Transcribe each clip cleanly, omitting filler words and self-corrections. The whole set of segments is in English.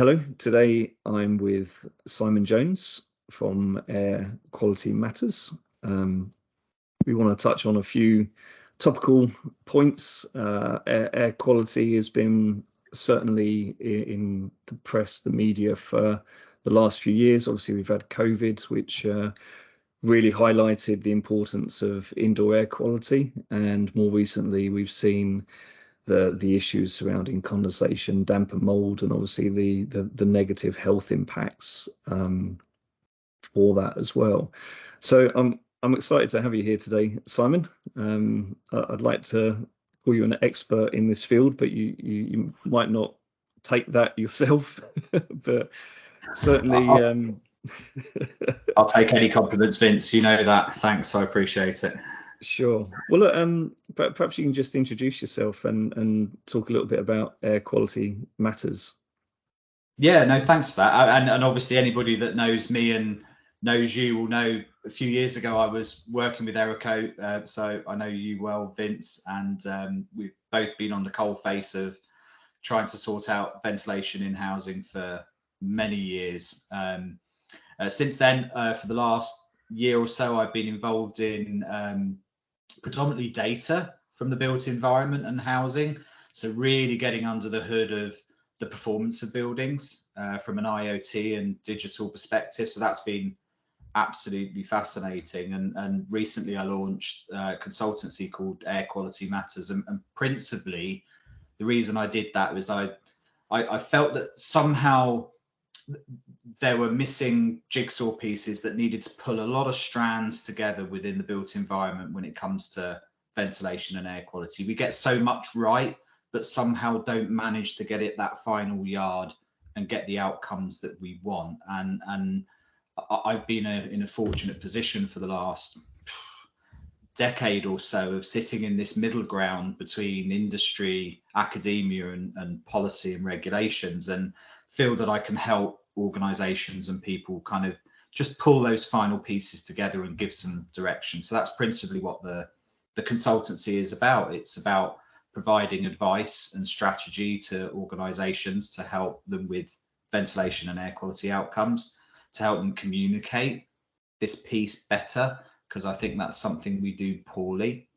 Hello, today I'm with Simon Jones from Air Quality Matters. We want to touch on a few topical points. Air quality has been certainly in the press, the media for the last few years. Obviously, we've had COVID, which really highlighted the importance of indoor air quality. And more recently, we've seen the issues surrounding condensation, damp and mould, and obviously the negative health impacts for that as well. So I'm excited to have you here today, Simon. I'd like to call you an expert in this field, but you might not take that yourself. But certainly, I'll take any compliments, Vince. You know that. Thanks, I appreciate it. Sure. Well, look, perhaps you can just introduce yourself and talk a little bit about Air Quality Matters. Yeah, no, thanks for that. And obviously, anybody that knows me and knows you will know a few years ago I was working with Erico, so I know you well, Vince, and we've both been on the coalface of trying to sort out ventilation in housing for many years. Since then, for the last year or so, I've been involved in predominantly data from the built environment and housing. So really getting under the hood of the performance of buildings from an IoT and digital perspective. So that's been absolutely fascinating. And recently I launched a consultancy called Air Quality Matters. And principally, the reason I did that was I felt that somehow there were missing jigsaw pieces that needed to pull a lot of strands together within the built environment when it comes to ventilation and air quality. We get so much right, but somehow don't manage to get it that final yard and get the outcomes that we want. And I've been in a fortunate position for the last decade or so of sitting in this middle ground between industry, academia, and policy and regulations, and feel that I can help organizations and people kind of just pull those final pieces together and give some direction. So that's principally what the consultancy is about. It's about providing advice and strategy to organizations to help them with ventilation and air quality outcomes, to help them communicate this piece better, because I think that's something we do poorly,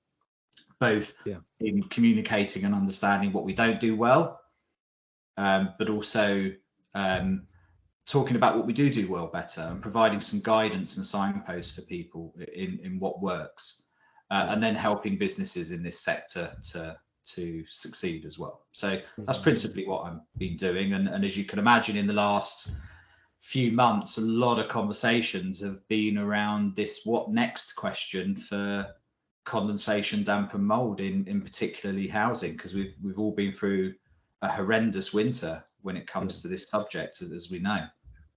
both in communicating and understanding what we don't do well, but also talking about what we do well better and providing some guidance and signposts for people in what works, and then helping businesses in this sector to succeed as well. So that's principally what I've been doing. And as you can imagine, in the last few months, a lot of conversations have been around this what next question for condensation, damp and mould in particularly housing, because we've all been through a horrendous winter when it comes to this subject, as we know.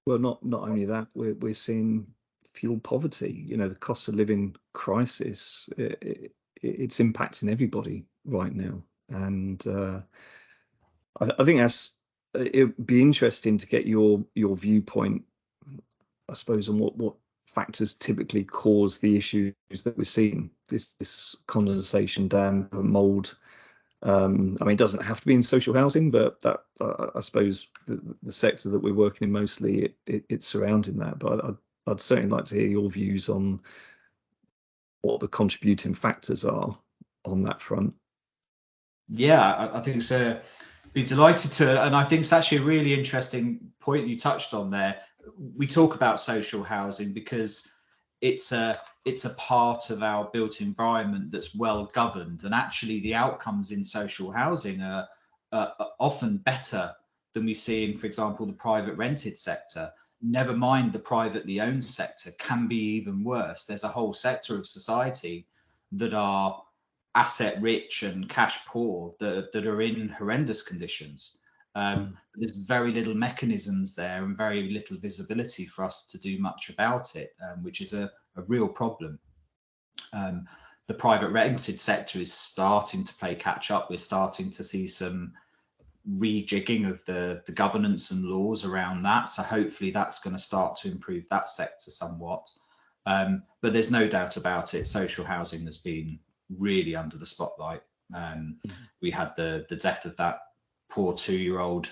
Well, not only that, we're seeing fuel poverty. You know, the cost of living crisis. It's impacting everybody right now, and I think it'd be interesting to get your viewpoint, I suppose, on what factors typically cause the issues that we're seeing. This condensation, damp, and mould. I mean, it doesn't have to be in social housing, but that I suppose the sector that we're working in mostly, it's surrounding that. But I'd certainly like to hear your views on what the contributing factors are on that front. Yeah, I think so. Be delighted to, and I think it's actually a really interesting point you touched on there. We talk about social housing because it's a part of our built environment that's well governed, and actually the outcomes in social housing are often better than we see in, for example, the private rented sector. Never mind the privately owned sector can be even worse. There's a whole sector of society that are asset rich and cash poor that are in horrendous conditions. There's very little mechanisms there and very little visibility for us to do much about it, which is a real problem. The private rented sector is starting to play catch up. We're starting to see some rejigging of the governance and laws around that. So hopefully that's going to start to improve that sector somewhat. But there's no doubt about it, social housing has been really under the spotlight. We had the death of that poor 2-year-old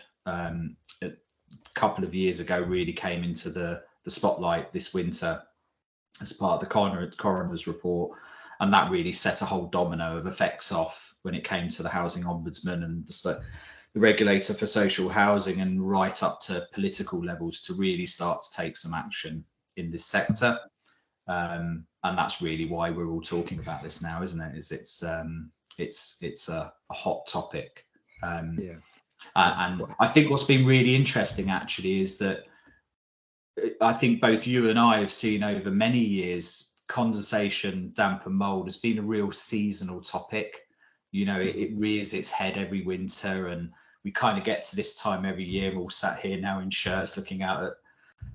couple of years ago really came into the spotlight this winter as part of the coroner's report, and that really set a whole domino of effects off when it came to the housing ombudsman and the regulator for social housing, and right up to political levels to really start to take some action in this sector. And that's really why we're all talking about this now, isn't it? It's a hot topic. And I think what's been really interesting actually is that I think both you and I have seen over many years condensation, damp and mould has been a real seasonal topic. You know, it rears its head every winter, and we kind of get to this time every year, we're all sat here now in shirts looking out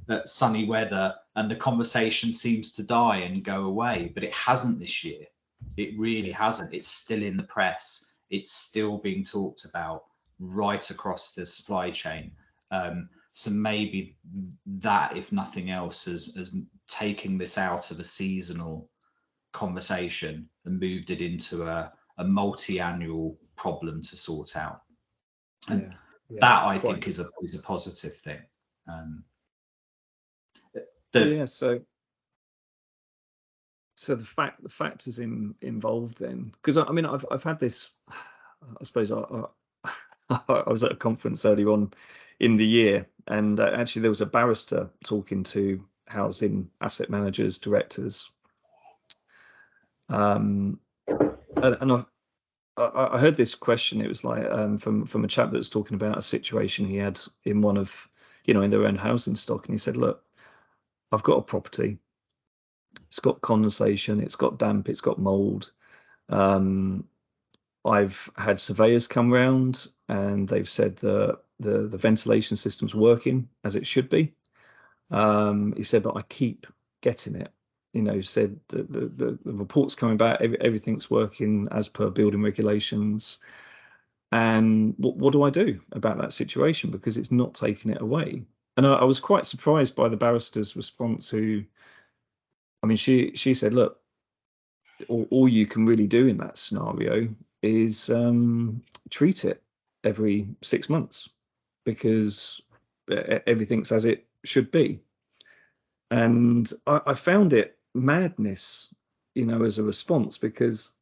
at sunny weather, and the conversation seems to die and go away, but it hasn't this year. It really hasn't. It's still in the press. It's still being talked about right across the supply chain. So maybe that, if nothing else, has taken this out of a seasonal conversation and moved it into a multi-annual problem to sort out. And that I think is a positive thing. So the factors involved then, because I mean I've had this, I suppose I was at a conference earlier on in the year, and actually there was a barrister talking to housing asset managers, directors, and I heard this question. It was like from a chap that was talking about a situation he had in one of, in their own housing stock, and he said, look, I've got a property, it's got condensation, it's got damp, it's got mould. I've had surveyors come round and they've said the ventilation system's working as it should be. He said, but I keep getting it. Said the report's coming back, everything's working as per building regulations. And what do I do about that situation? Because it's not taking it away. And I was quite surprised by the barrister's response, she said, look, all you can really do in that scenario is treat it every 6 months, because everything's as it should be. And I found it madness, as a response, because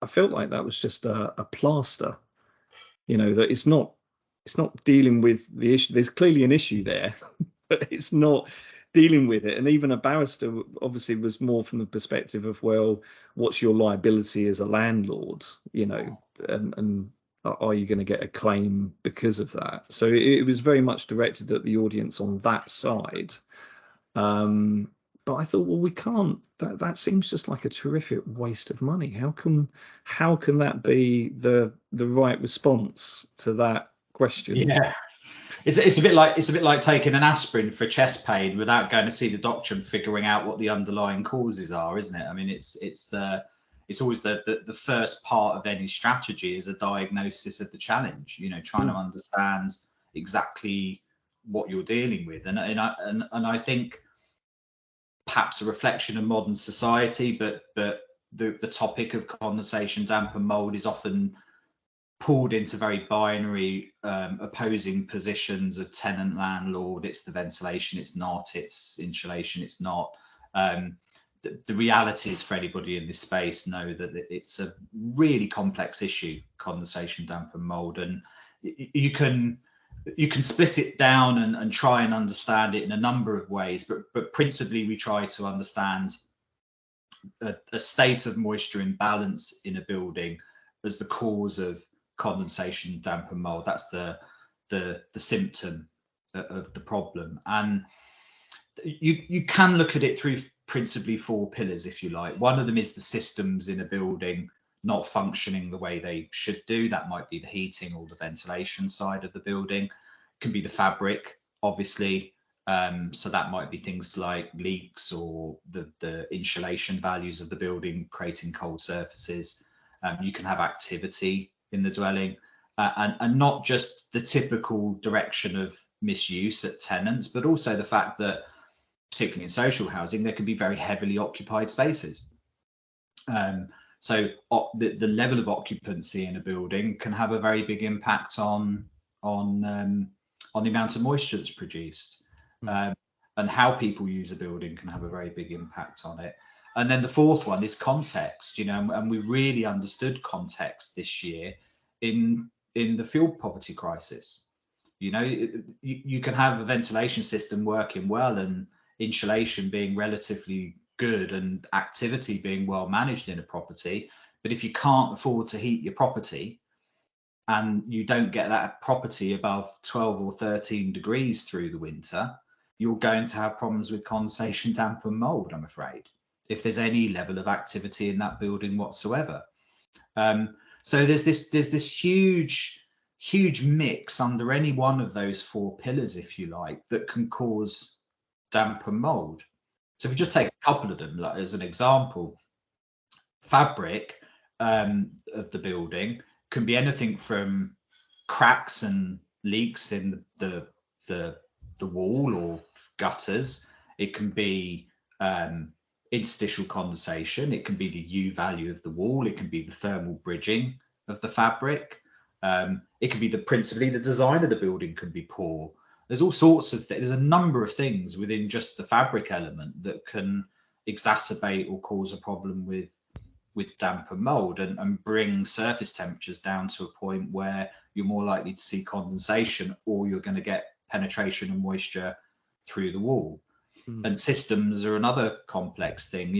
I felt like that was just a plaster, that it's not dealing with the issue. There's clearly an issue there, but it's not dealing with it. And even a barrister obviously was more from the perspective of, well, what's your liability as a landlord, and are you going to get a claim because of that? So it was very much directed at the audience on that side. But I thought, well, we can't. That seems just like a terrific waste of money. How can that be the right response to that question? Yeah, it's a bit like taking an aspirin for chest pain without going to see the doctor and figuring out what the underlying causes are, isn't it? I mean, it's always the first part of any strategy is a diagnosis of the challenge. Trying to understand exactly what you're dealing with, and I think perhaps a reflection of modern society, but the topic of condensation, damp and mould is often pulled into very binary opposing positions of tenant, landlord. It's the ventilation, it's not. It's insulation, it's not. The reality is, for anybody in this space know that it's a really complex issue, condensation, damp and mould, and you can split it down and try and understand it in a number of ways, but principally we try to understand a state of moisture imbalance in a building as the cause of condensation, damp and mould. That's the symptom of the problem. And you can look at it through principally 4 pillars, if you like. One of them is the systems in a building not functioning the way they should do. That might be the heating or the ventilation side of the building. It can be the fabric, obviously. So that might be things like leaks or the insulation values of the building creating cold surfaces. You can have activity in the dwelling, and not just the typical direction of misuse at tenants, but also the fact that, particularly in social housing, there can be very heavily occupied spaces. So the level of occupancy in a building can have a very big impact on on the amount of moisture that's produced. And how people use a building can have a very big impact on it. And then the fourth one is context, and we really understood context this year in the fuel poverty crisis. You can have a ventilation system working well and insulation being relatively good and activity being well managed in a property, but if you can't afford to heat your property and you don't get that property above 12 or 13 degrees through the winter, you're going to have problems with condensation, damp and mould, I'm afraid, if there's any level of activity in that building whatsoever. So there's this huge mix under any one of those four pillars, if you like, that can cause damp and mould. So if we just take a couple of them, like as an example, fabric of the building can be anything from cracks and leaks in the wall or gutters. It can be interstitial condensation. It can be the U value of the wall. It can be the thermal bridging of the fabric. It can be principally the design of the building can be poor. There's all sorts of things. There's a number of things within just the fabric element that can exacerbate or cause a problem with damp and mold and bring surface temperatures down to a point where you're more likely to see condensation, or you're going to get penetration and moisture through the wall. And systems are another complex thing.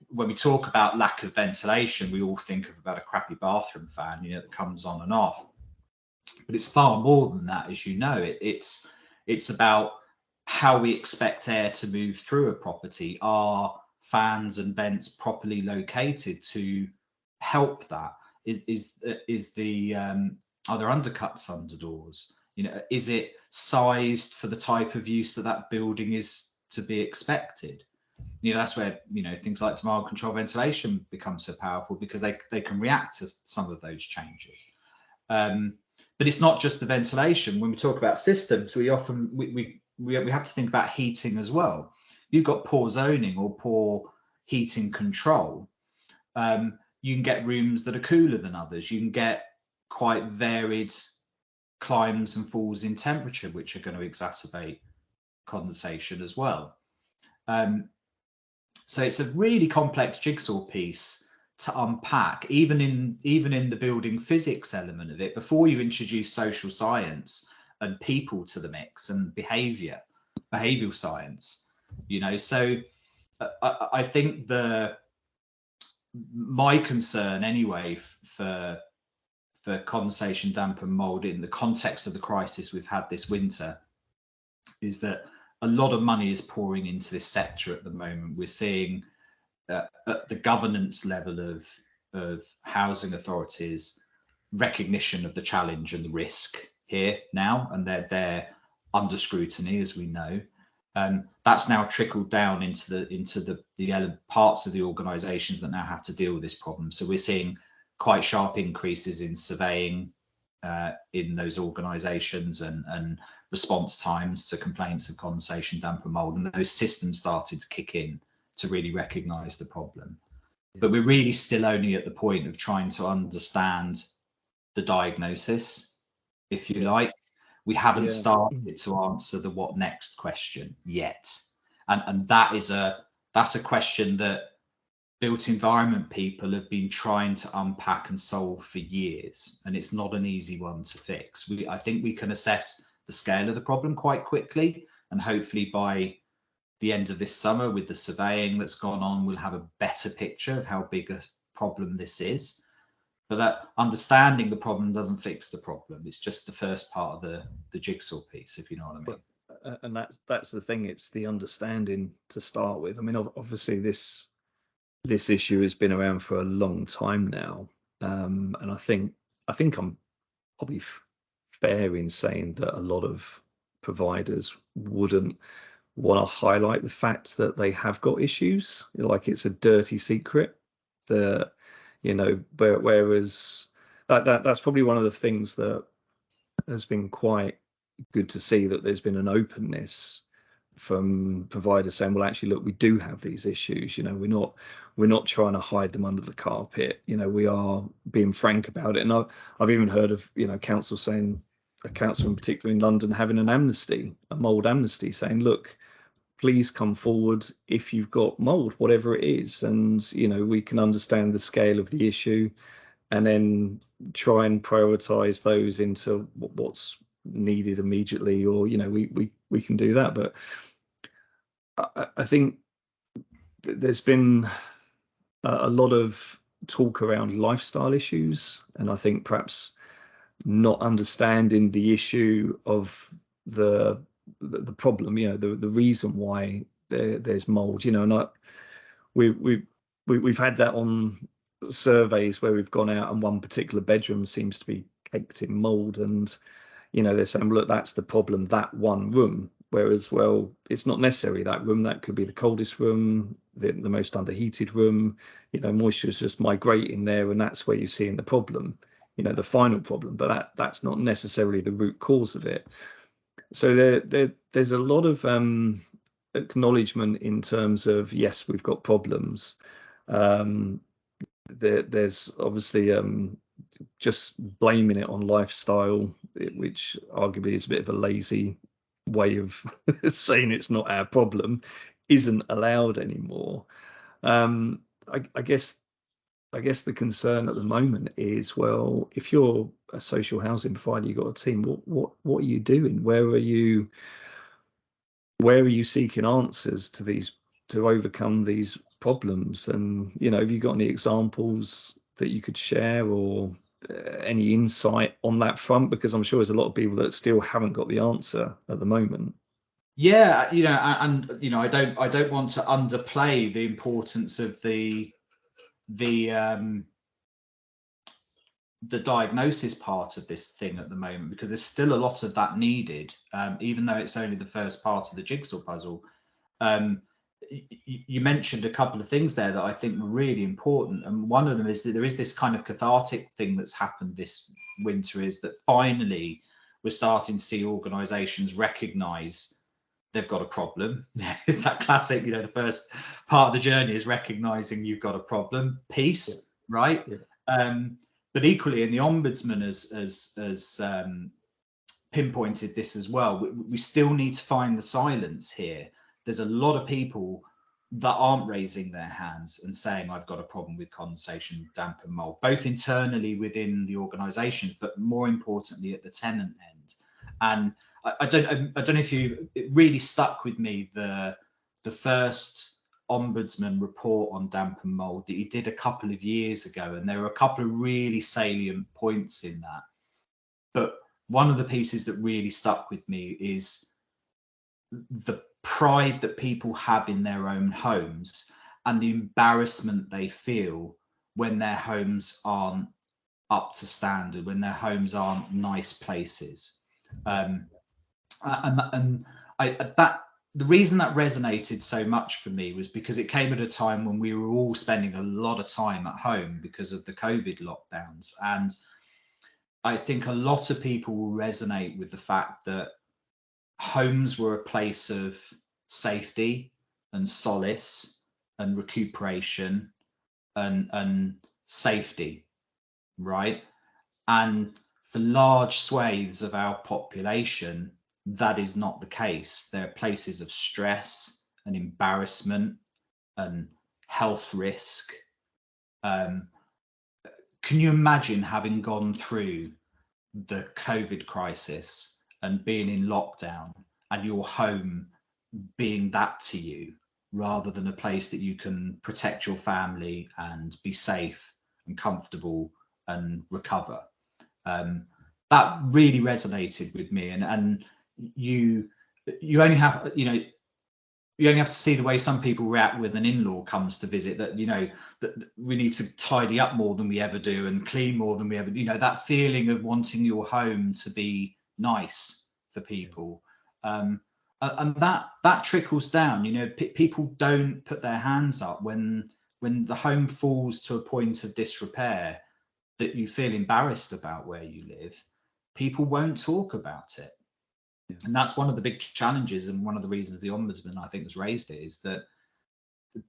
When we talk about lack of ventilation, we all think of about a crappy bathroom fan, that comes on and off. But it's far more than that, as you know. It's about how we expect air to move through a property. Are fans and vents properly located to help that? Are there undercuts under doors? Is it sized for the type of use that building is to be expected? That's where things like demand control ventilation become so powerful, because they can react to some of those changes. But it's not just the ventilation. When we talk about systems, we often we have to think about heating as well. You've got poor zoning or poor heating control. You can get rooms that are cooler than others. You can get quite varied climbs and falls in temperature, which are going to exacerbate condensation as well. So it's a really complex jigsaw piece to unpack, even in the building physics element of it, before you introduce social science and people to the mix and behavioral science. So I think my concern anyway for condensation, damp and mold in the context of the crisis we've had this winter is that a lot of money is pouring into this sector at the moment. We're seeing at the governance level of housing authorities recognition of the challenge and the risk here now, and they're under scrutiny, as we know. That's now trickled down into the parts of the organisations that now have to deal with this problem. So we're seeing quite sharp increases in surveying in those organisations and response times to complaints of condensation, damp and mould, and those systems started to kick in to really recognise the problem. But we're really still only at the point of trying to understand the diagnosis, if you like. We haven't started to answer the what next question yet, and that's a question that built environment people have been trying to unpack and solve for years, and it's not an easy one to fix. I think we can assess the scale of the problem quite quickly, and hopefully by the end of this summer, with the surveying that's gone on, we'll have a better picture of how big a problem this is. But that understanding the problem doesn't fix the problem. It's just the first part of the jigsaw piece, if you know what I mean. And that's the thing. It's the understanding to start with. I mean, obviously this issue has been around for a long time now, and I think I'm probably fair in saying that a lot of providers wouldn't want to highlight the fact that they have got issues, like it's a dirty secret. That whereas that's probably one of the things that has been quite good to see, that there's been an openness from providers saying, well, actually, look, we do have these issues. We're not trying to hide them under the carpet. We are being frank about it. And I've even heard of council saying, a council in particular in London having an amnesty, a mould amnesty, saying, look, please come forward if you've got mould, whatever it is, and we can understand the scale of the issue, and then try and prioritize those into what's needed immediately, or we can do that. But I think there's been a lot of talk around lifestyle issues, and I think perhaps not understanding the issue of the problem, the reason why there's mold, and we've had that on surveys where we've gone out and one particular bedroom seems to be caked in mold, and they're saying, look, that's the problem, that one room. Whereas, well, it's not necessarily that room. That could be the coldest room, the most underheated room. Moisture is just migrating there, and that's where you're seeing the problem, the final problem. But that's not necessarily the root cause of it. So there's a lot of acknowledgement in terms of, yes, we've got problems. There's obviously just blaming it on lifestyle, which arguably is a bit of a lazy way of saying it's not our problem, isn't allowed anymore. I guess the concern at the moment is, well, if you're a social housing provider, you've got a team, what are you doing? Where are you seeking answers to overcome these problems? And have you got any examples that you could share, or any insight on that front? Because I'm sure there's a lot of people that still haven't got the answer at the moment. Yeah, and I don't want to underplay the importance of the diagnosis part of this thing at the moment, because there's still a lot of that needed, even though it's only the first part of the jigsaw puzzle. You mentioned a couple of things there that I think were really important, and one of them is that there is this kind of cathartic thing that's happened this winter, is that finally we're starting to see organisations recognise they've got a problem. It's that classic, the first part of the journey is recognising you've got a problem. Peace, yeah. Right? Yeah. But equally, and the Ombudsman has pinpointed this as well, we still need to find the silence here. There's a lot of people that aren't raising their hands and saying, I've got a problem with condensation, damp and mold, both internally within the organisation, but more importantly at the tenant end. And I don't know if it really stuck with me, the first Ombudsman report on damp and mold that he did a couple of years ago, and there were a couple of really salient points in that. But one of the pieces that really stuck with me is the pride that people have in their own homes and the embarrassment they feel when their homes aren't up to standard, when their homes aren't nice places. The reason that resonated so much for me was because it came at a time when we were all spending a lot of time at home because of the COVID lockdowns. And I think a lot of people will resonate with the fact that homes were a place of safety and solace and recuperation and safety, right? And for large swathes of our population, that is not the case. They're places of stress and embarrassment and health risk. Can you imagine having gone through the COVID crisis and being in lockdown and your home being that to you, rather than a place that you can protect your family and be safe and comfortable and recover? That really resonated with me. And you only have, you only have to see the way some people react when an in-law comes to visit, that that we need to tidy up more than we ever do and clean more than we ever do. That feeling of wanting your home to be nice for people, and that trickles down. People don't put their hands up when the home falls to a point of disrepair that you feel embarrassed about where you live. People won't talk about it. And that's one of the big challenges, and one of the reasons the Ombudsman, I think, has raised it, is that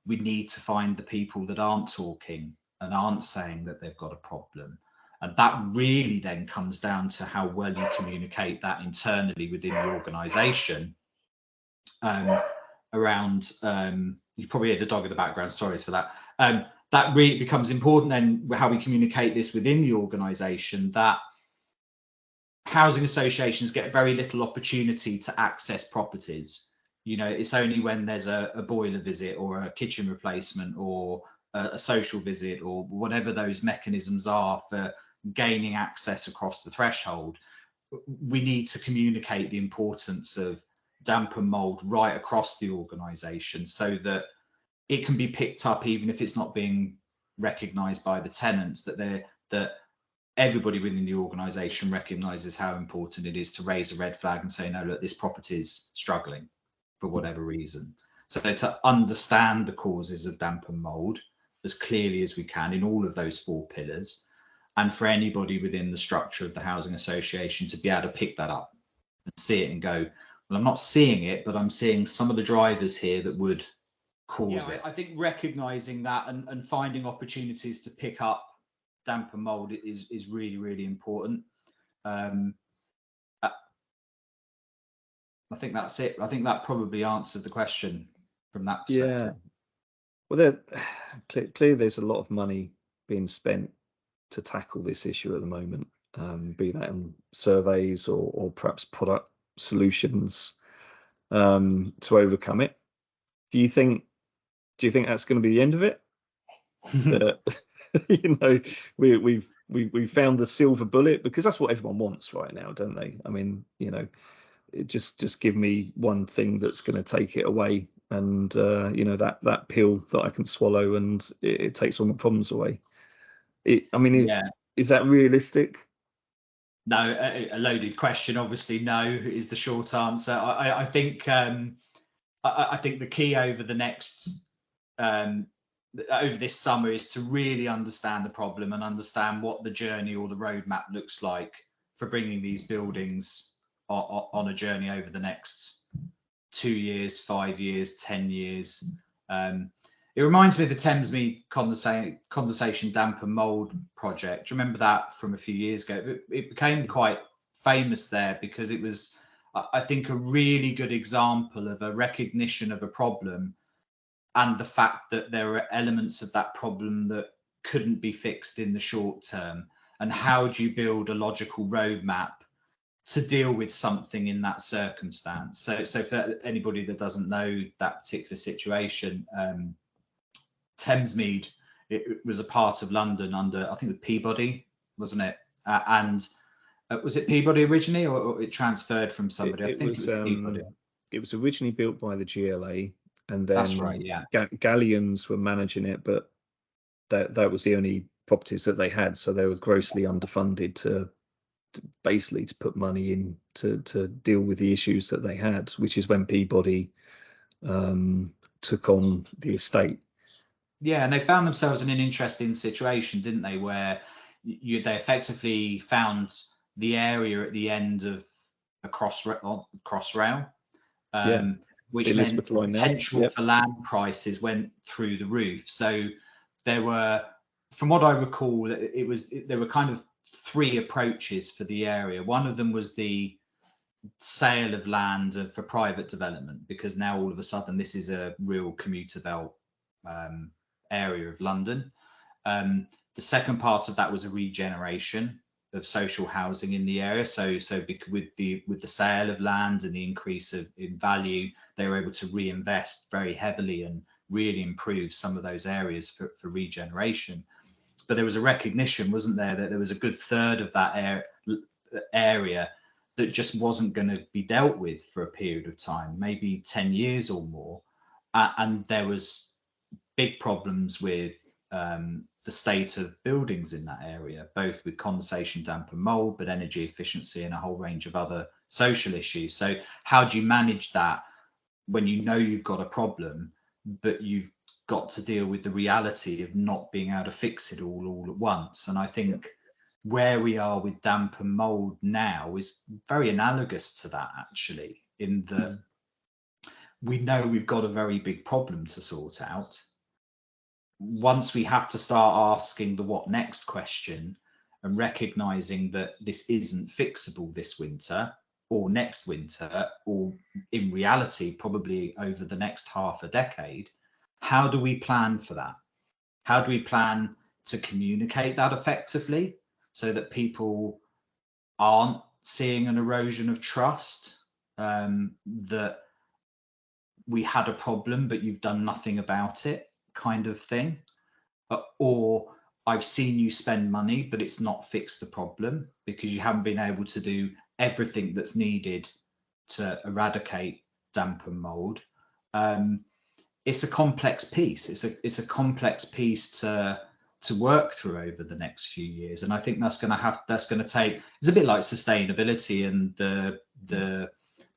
we need to find the people that aren't talking and aren't saying that they've got a problem. And that really then comes down to how well you communicate that internally within the organisation. Around, you probably hear the dog in the background, sorry for that. That really becomes important then, how we communicate this within the organisation, that housing associations get very little opportunity to access properties. You know, it's only when there's a boiler visit or a kitchen replacement or a social visit or whatever those mechanisms are for gaining access across the threshold. We need to communicate the importance of damp and mould right across the organisation, so that it can be picked up even if it's not being recognised by the tenants, that everybody within the organisation recognises how important it is to raise a red flag and say, no, look, this property is struggling for whatever reason. So to understand the causes of damp and mould as clearly as we can in all of those 4 pillars, and for anybody within the structure of the housing association to be able to pick that up and see it and go, well, I'm not seeing it, but I'm seeing some of the drivers here that would cause it. I think recognising that and finding opportunities to pick up damp and mould is really, really important. I think that's it. I think that probably answered the question from that perspective. Yeah. Well, clearly there's a lot of money being spent to tackle this issue at the moment, be that in surveys or perhaps product solutions to overcome it. Do you think that's going to be the end of it? That you know, we've found the silver bullet, because that's what everyone wants right now, don't they? I mean, you know, just give me one thing that's going to take it away, and you know, that pill that I can swallow, and it takes all my problems away. I mean, yeah. Is that realistic? No, a loaded question. Obviously, no is the short answer. I think I think the key over the next over this summer is to really understand the problem and understand what the journey or the roadmap looks like for bringing these buildings on a journey over the next 2 years, 5 years, 10 years. It reminds me of the Thamesmead condensation damp and mould project. Do you remember that from a few years ago? It became quite famous there because it was, I think, a really good example of a recognition of a problem and the fact that there are elements of that problem that couldn't be fixed in the short term. And how do you build a logical roadmap to deal with something in that circumstance? So for anybody that doesn't know that particular situation, Thamesmead, it was a part of London under, I think, it was Peabody, wasn't it? Was it Peabody originally, or it transferred from somebody? I think it was Peabody. It was originally built by the GLA, and then that's right, yeah. Galleons were managing it, but that was the only properties that they had, so they were grossly underfunded to basically to put money in to deal with the issues that they had, which is when Peabody took on the estate. Yeah, and they found themselves in an interesting situation, didn't they, where they effectively found the area at the end of a crossrail, which meant the potential for land prices went through the roof. So there were, from what I recall, there were kind of 3 approaches for the area. One of them was the sale of land for private development, because now all of a sudden this is a real commuter belt area of London. The second part of that was a regeneration of social housing in the area. So with the sale of land and the increase in value, they were able to reinvest very heavily and really improve some of those areas for regeneration. But there was a recognition, wasn't there, that there was a good third of that area that just wasn't going to be dealt with for a period of time, maybe 10 years or more. And there was big problems with the state of buildings in that area, both with condensation, damp and mould, but energy efficiency and a whole range of other social issues. So how do you manage that when you know you've got a problem, but you've got to deal with the reality of not being able to fix it all at once? And I think where we are with damp and mould now is very analogous to that, actually, in that we know we've got a very big problem to sort out. Once we have to start asking the what next question and recognizing that this isn't fixable this winter or next winter, or in reality, probably over the next half a decade, how do we plan for that? How do we plan to communicate that effectively so that people aren't seeing an erosion of trust, that we had a problem, but you've done nothing about it kind of thing? Or I've seen you spend money, but it's not fixed the problem because you haven't been able to do everything that's needed to eradicate damp and mold. It's a complex piece. It's a complex piece to work through over the next few years, and I think that's going to take. It's a bit like sustainability and the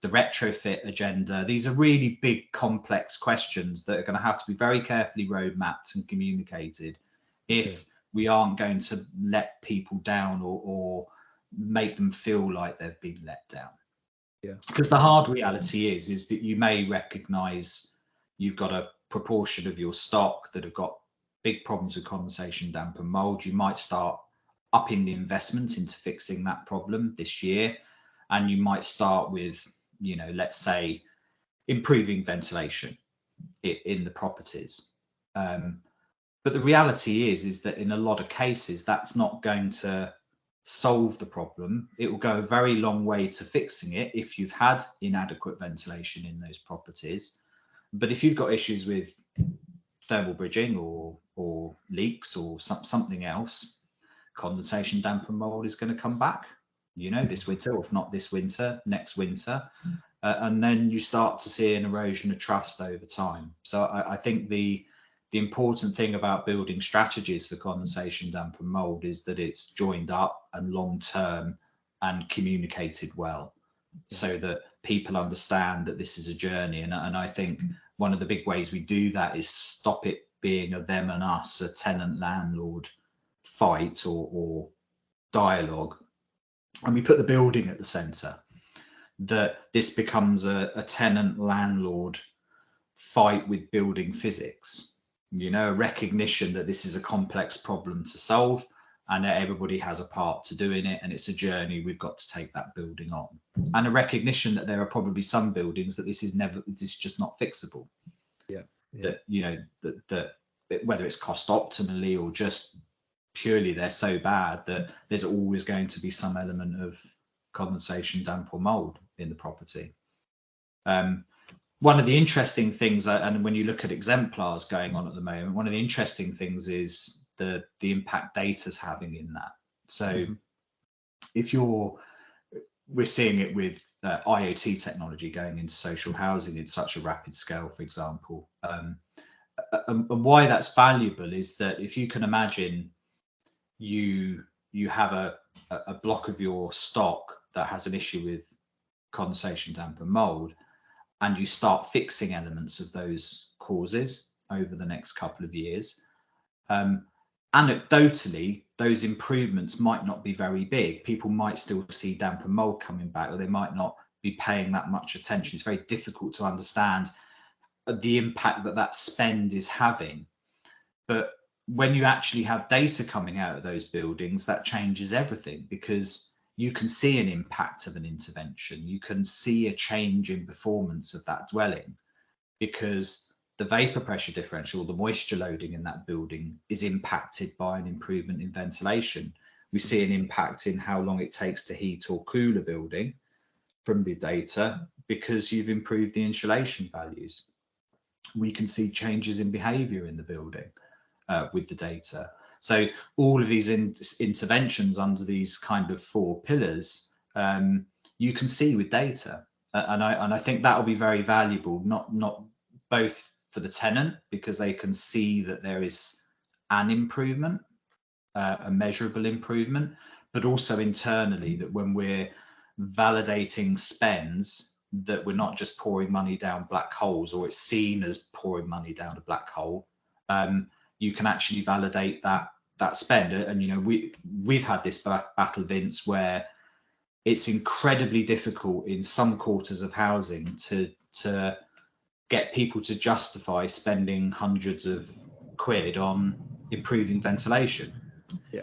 retrofit agenda. These are really big, complex questions that are going to have to be very carefully road mapped and communicated if we aren't going to let people down or make them feel like they've been let down. Because the hard reality is that you may recognize you've got a proportion of your stock that have got big problems with condensation, damp and mold. You might start upping the investment into fixing that problem this year, and you might start with, you know, let's say improving ventilation in the properties. But the reality is that in a lot of cases, that's not going to solve the problem. It will go a very long way to fixing it if you've had inadequate ventilation in those properties. But if you've got issues with thermal bridging or leaks or something else, condensation, damp and mold is going to come back, you know, this winter, or if not this winter, next winter. And then you start to see an erosion of trust over time. So I think the important thing about building strategies for condensation, damp and mold is that it's joined up and long-term and communicated well, so that people understand that this is a journey. And I think one of the big ways we do that is stop it being a them and us, a tenant landlord fight or dialogue, and we put the building at the center, that this becomes a tenant landlord fight with building physics, you know, a recognition that this is a complex problem to solve and that everybody has a part to do in it, and it's a journey we've got to take that building on, and a recognition that there are probably some buildings that this is just not fixable. That, you know, that whether it's cost optimally or just purely they're so bad that there's always going to be some element of condensation, damp or mold in the property. One of the interesting things, and when you look at exemplars going on at the moment, one of the interesting things is the impact data's having in that. So if we're seeing it with IoT technology going into social housing in such a rapid scale, for example, and why that's valuable is that if you can imagine you have a block of your stock that has an issue with condensation, damp and mold, and you start fixing elements of those causes over the next couple of years, anecdotally, those improvements might not be very big. People might still see damp and mold coming back, or they might not be paying that much attention. It's very difficult to understand the impact that spend is having. But when you actually have data coming out of those buildings, that changes everything, because you can see an impact of an intervention. You can see a change in performance of that dwelling because the vapor pressure differential, the moisture loading in that building is impacted by an improvement in ventilation. We see an impact in how long it takes to heat or cool a building from the data because you've improved the insulation values. We can see changes in behavior in the building with the data. So all of these interventions under these kind of 4 pillars, you can see with data, and I think that will be very valuable, not both for the tenant, because they can see that there is an improvement, a measurable improvement, but also internally, that when we're validating spends, that we're not just pouring money down black holes, or it's seen as pouring money down a black hole. You can actually validate that spend. And you know, we've had this battle, Vince, where it's incredibly difficult in some quarters of housing to get people to justify spending hundreds of quid on improving ventilation.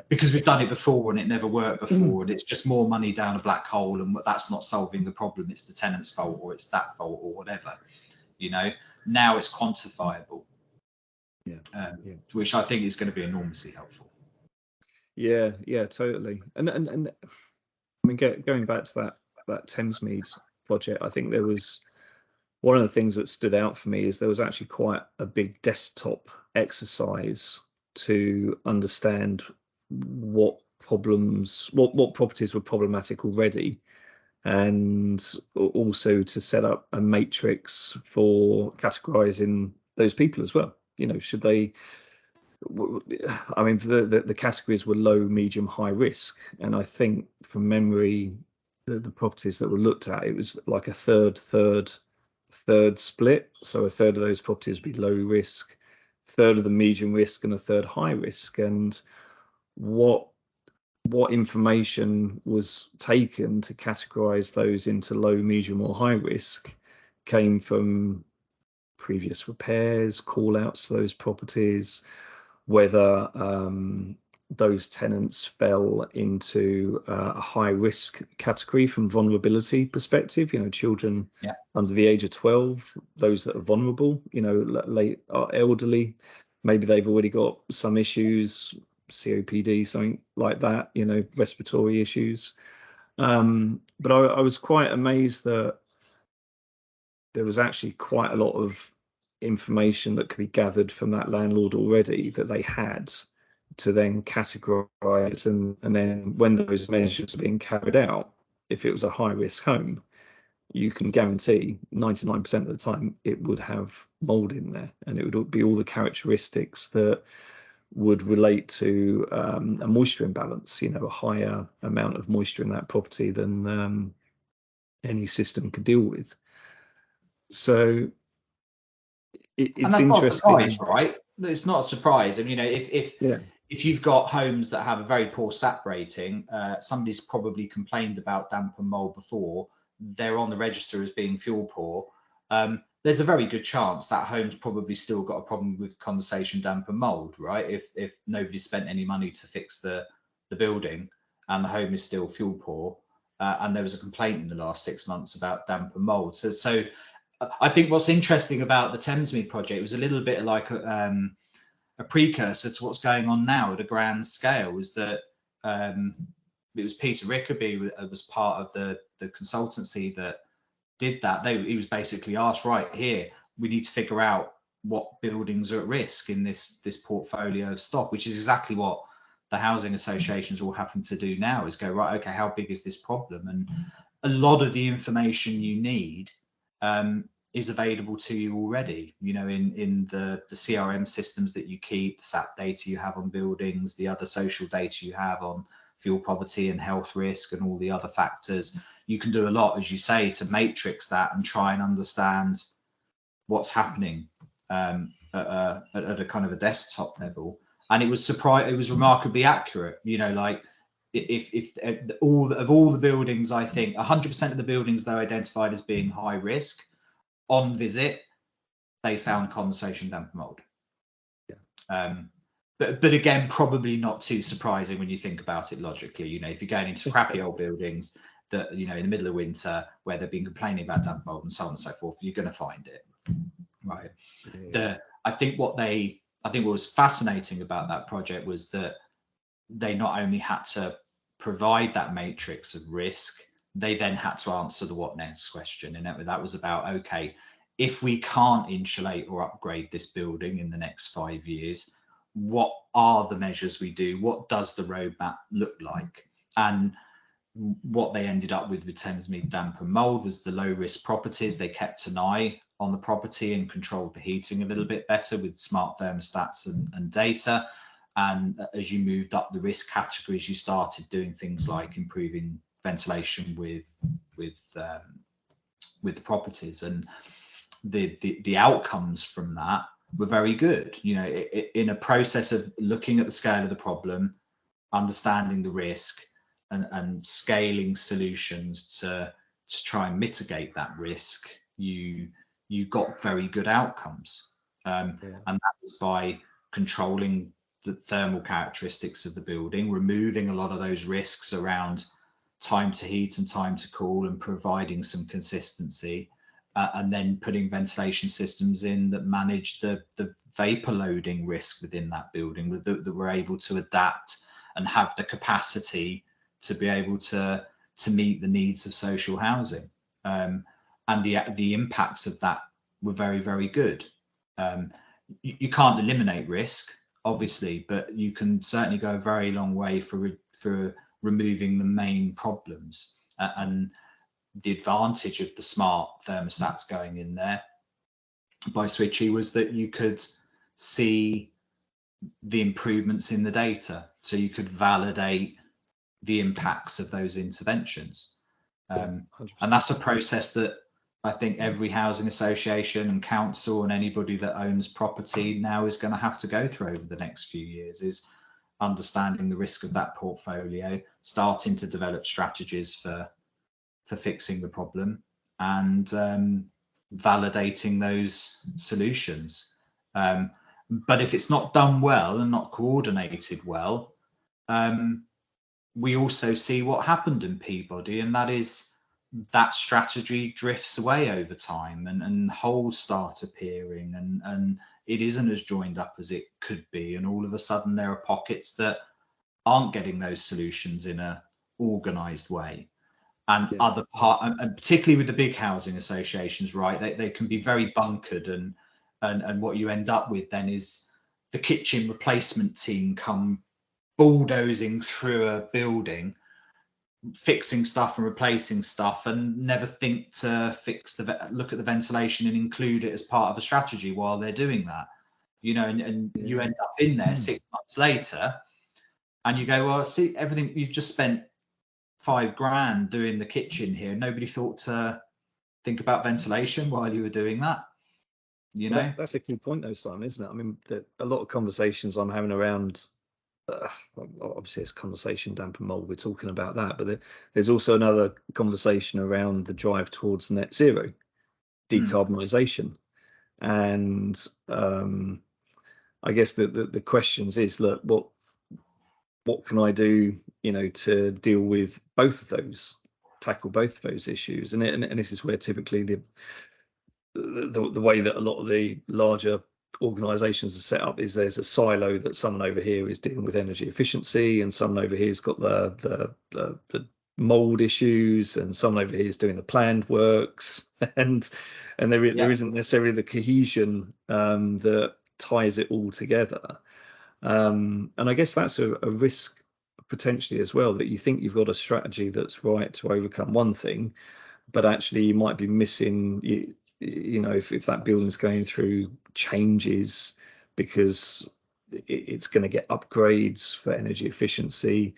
because we've done it before and it never worked before, and it's just more money down a black hole, and that's not solving the problem. It's the tenant's fault, or it's that fault, or whatever. You know, now it's quantifiable, which I think is going to be enormously helpful. Yeah, totally. And I mean, going back to that Thamesmead project, I think there was one of the things that stood out for me is there was actually quite a big desktop exercise to understand what properties were problematic already, and also to set up a matrix for categorizing those people as well. You know, should they, I mean, the categories were low, medium, high risk, and I think from memory, the properties that were looked at, it was like a third split. So a third of those properties would be low risk, third of the medium risk, and a third high risk. And what information was taken to categorize those into low, medium, or high risk came from previous repairs, call outs to those properties, whether those tenants fell into a high risk category from vulnerability perspective. You know, children under the age of 12, those that are vulnerable, you know, late are elderly, maybe they've already got some issues, COPD, something like that, you know, respiratory issues. But I was quite amazed that there was actually quite a lot of information that could be gathered from that landlord already that they had to then categorize, and then when those measures are being carried out, if it was a high risk home, you can guarantee 99% of the time it would have mold in there, and it would be all the characteristics that would relate to a moisture imbalance, you know, a higher amount of moisture in that property than any system could deal with. So it's interesting. Not a surprise, right? It's not a surprise. And you know, if you've got homes that have a very poor SAP rating, somebody's probably complained about damp and mold before. They're on the register as being fuel poor. There's a very good chance that home's probably still got a problem with condensation, damp and mold, right? If nobody spent any money to fix the building and the home is still fuel poor, and there was a complaint in the last 6 months about damp and mold. So I think what's interesting about the Thamesmead project was a little bit like a precursor to what's going on now at a grand scale, is that it was Peter Rickaby was part of the consultancy that did that. He was basically asked, right, here, we need to figure out what buildings are at risk in this portfolio of stock, which is exactly what the housing associations are all having to do now, is go, right, okay, how big is this problem? And a lot of the information you need is available to you already, you know, in the CRM systems that you keep, the SAP data you have on buildings, the other social data you have on fuel poverty and health risk and all the other factors. You can do a lot, as you say, to matrix that and try and understand what's happening at a kind of a desktop level. And it was remarkably accurate, you know, like if all the buildings, I think 100% of the buildings they identified as being high risk, on visit, they found condensation, damp and mold. But again, probably not too surprising when you think about it logically. You know, if you're going into crappy old buildings that, you know, in the middle of winter where they've been complaining about damp mold and so on and so forth, you're going to find it, right? I think what was fascinating about that project was that they not only had to provide that matrix of risk, they then had to answer the what next question. And that was about, okay, if we can't insulate or upgrade this building in the next 5 years, what are the measures we do? What does the roadmap look like? And what they ended up with Thamesmead damp and mold was the low risk properties. They kept an eye on the property and controlled the heating a little bit better with smart thermostats and data. And as you moved up the risk categories, you started doing things like improving ventilation with the properties, and the outcomes from that were very good. You know, in a process of looking at the scale of the problem, understanding the risk, and scaling solutions to try and mitigate that risk, you got very good outcomes. And that was by controlling the thermal characteristics of the building, removing a lot of those risks around time to heat and time to cool, and providing some consistency, and then putting ventilation systems in that manage the vapor loading risk within that building, that we're able to adapt and have the capacity to be able to meet the needs of social housing. And the impacts of that were very, very good. You can't eliminate risk, obviously, but you can certainly go a very long way for removing the main problems. And the advantage of the smart thermostats going in there by Switchy was that you could see the improvements in the data, so you could validate the impacts of those interventions. And that's a process that I think every housing association and council and anybody that owns property now is going to have to go through over the next few years, is understanding the risk of that portfolio, starting to develop strategies for fixing the problem, and validating those solutions. But if it's not done well and not coordinated well, we also see what happened in Peabody, and that is that strategy drifts away over time, and holes start appearing, and it isn't as joined up as it could be, and all of a sudden there are pockets that aren't getting those solutions in a organized way. And other and particularly with the big housing associations, right, they can be very bunkered, and what you end up with then is the kitchen replacement team come bulldozing through a building, fixing stuff and replacing stuff, and never think to look at the ventilation and include it as part of a strategy while they're doing that, you know, and you end up in there 6 months later and you go, well, see, everything you've just spent $5,000 doing the kitchen here, nobody thought to think about ventilation while you were doing that, you know. Well, that's a key point though, Simon, isn't it? I mean, a lot of conversations I'm having around, obviously it's condensation, damp and mold, we're talking about that, but there's also another conversation around the drive towards net zero, decarbonisation. And I guess the questions is, look, what can I do, you know, to deal with both of those, tackle both of those issues? And this is where typically the way that a lot of the larger organizations are set up is there's a silo that someone over here is dealing with energy efficiency, and someone over here has got the mold issues, and someone over here is doing the planned works, and there isn't necessarily the cohesion that ties it all together. And I guess that's a risk potentially as well, that you think you've got a strategy that's right to overcome one thing, but actually you might be missing, you know, if that building's going through changes because it's going to get upgrades for energy efficiency,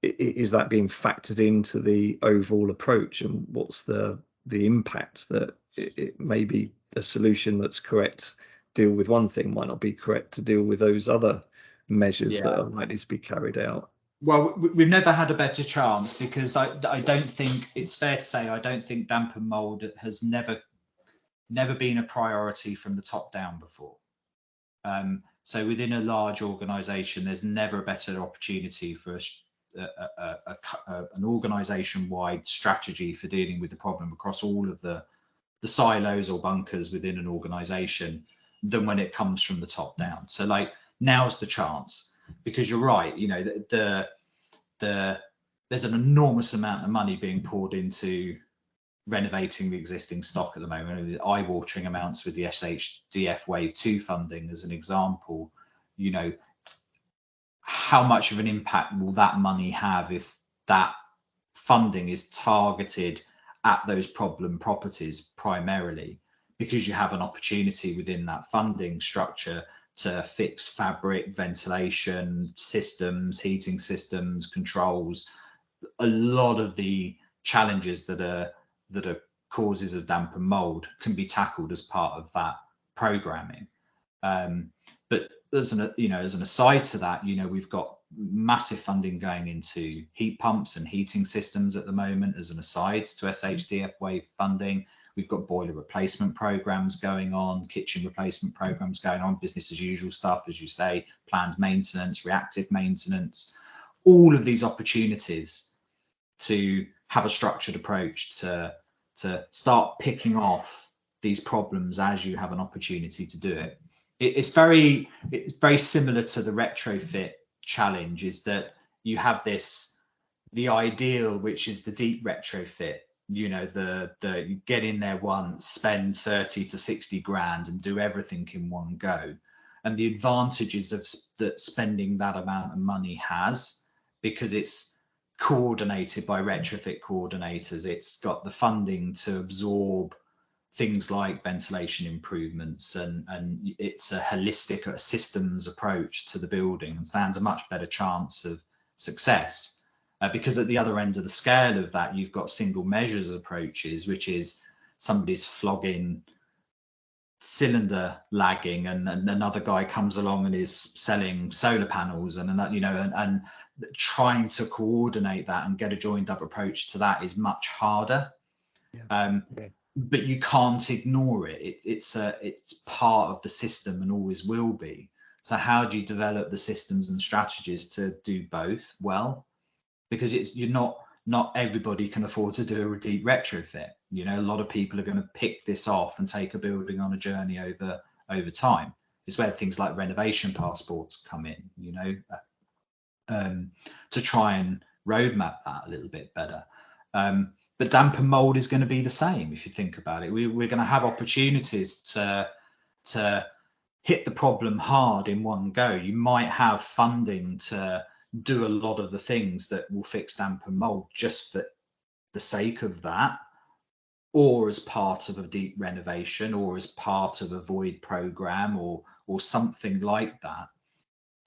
is that being factored into the overall approach? And what's the impact that it may be a solution that's correct deal with one thing might not be correct to deal with those other measures that are likely to be carried out? Well, we've never had a better chance, because I don't think it's fair to say I don't think damp and mold has never been a priority from the top down before. So within a large organisation, there's never a better opportunity for an organisation-wide strategy for dealing with the problem across all of the silos or bunkers within an organisation than when it comes from the top down. So like, now's the chance, because you're right, you know, there's an enormous amount of money being poured into renovating the existing stock at the moment, the eye-watering amounts with the SHDF Wave 2 funding as an example. You know, how much of an impact will that money have if that funding is targeted at those problem properties primarily, because you have an opportunity within that funding structure to fix fabric, ventilation systems, heating systems, controls, a lot of the challenges that are causes of damp and mold can be tackled as part of that programming. But as an aside to that, you know, we've got massive funding going into heat pumps and heating systems at the moment, as an aside to SHDF Wave funding. We've got boiler replacement programs going on, kitchen replacement programs going on, business as usual stuff, as you say, planned maintenance, reactive maintenance, all of these opportunities to have a structured approach to start picking off these problems as you have an opportunity to do it. It's very similar to the retrofit challenge, is that you have the ideal, which is the deep retrofit, you know, the you get in there once, spend 30 to 60 grand and do everything in one go. And the advantages of that spending that amount of money has, because it's coordinated by retrofit coordinators, it's got the funding to absorb things like ventilation improvements, and it's a holistic systems approach to the building, and stands a much better chance of success. Because at the other end of the scale of that, you've got single measures approaches, which is somebody's flogging cylinder lagging, and another guy comes along and is selling solar panels, and you know, and trying to coordinate that and get a joined up approach to that is much harder. But you can't ignore it. It's part of the system and always will be. So how do you develop the systems and strategies to do both well? Because not everybody can afford to do a deep retrofit. You know, a lot of people are going to pick this off and take a building on a journey over time. It's where things like renovation passports come in, you know, to try and roadmap that a little bit better. But damp and mold is going to be the same if you think about it. We're going to have opportunities to hit the problem hard in one go. You might have funding to do a lot of the things that will fix damp and mold just for the sake of that, or as part of a deep renovation, or as part of a void program, or something like that.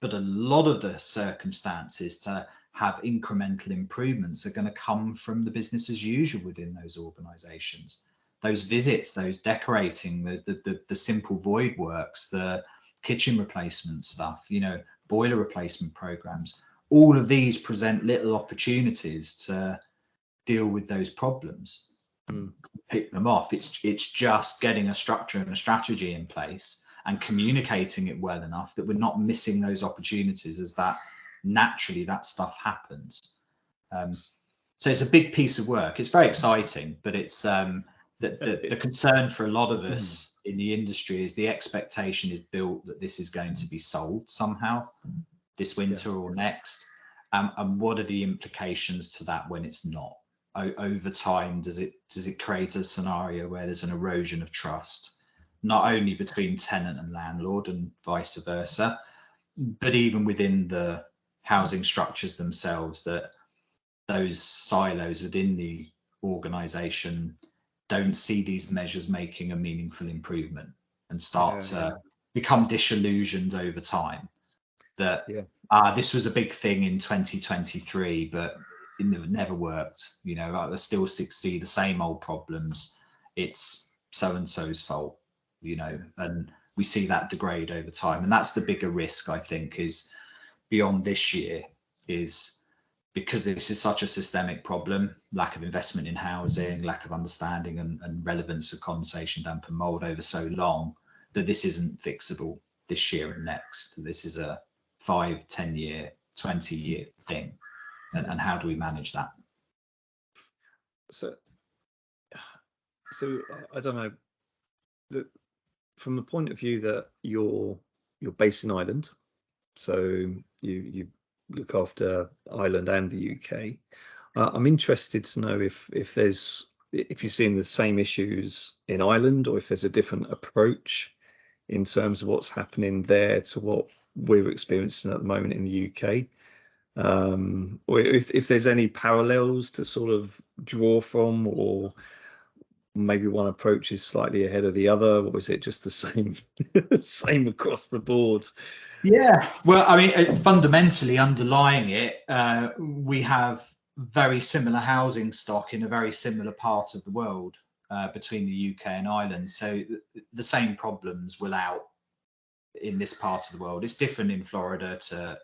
But a lot of the circumstances to have incremental improvements are going to come from the business as usual within those organizations. Those visits, those decorating, the simple void works, the kitchen replacement stuff, you know, boiler replacement programs, all of these present little opportunities to deal with those problems, pick them off. It's just getting a structure and a strategy in place and communicating it well enough that we're not missing those opportunities as that naturally that stuff happens. So it's a big piece of work. It's very exciting, but it's the concern for a lot of us in the industry is the expectation is built that this is going to be solved somehow this winter or next. And what are the implications to that when it's not? Over time, does it create a scenario where there's an erosion of trust, not only between tenant and landlord and vice versa, but even within the housing structures themselves, that those silos within the organization don't see these measures making a meaningful improvement and start to become disillusioned over time that this was a big thing in 2023, but it never worked. You know, I still see the same old problems. It's so and so's fault, you know, and we see that degrade over time. And that's the bigger risk, I think, is beyond this year, is because this is such a systemic problem, lack of investment in housing, lack of understanding and relevance of condensation, damp and mold over so long, that this isn't fixable this year and next. This is a 5, 10 year, 20 year thing. And how do we manage that? So I don't know, from the point of view that you're based in Ireland, so you look after Ireland and the UK. I'm interested to know if you're seeing the same issues in Ireland, or if there's a different approach in terms of what's happening there to what we're experiencing at the moment in the UK. Or if there's any parallels to sort of draw from, or maybe one approach is slightly ahead of the other, or is it just the same across the board? Yeah, well, I mean, fundamentally underlying it, we have very similar housing stock in a very similar part of the world between the UK and Ireland. So the same problems will out in this part of the world. It's different in Florida to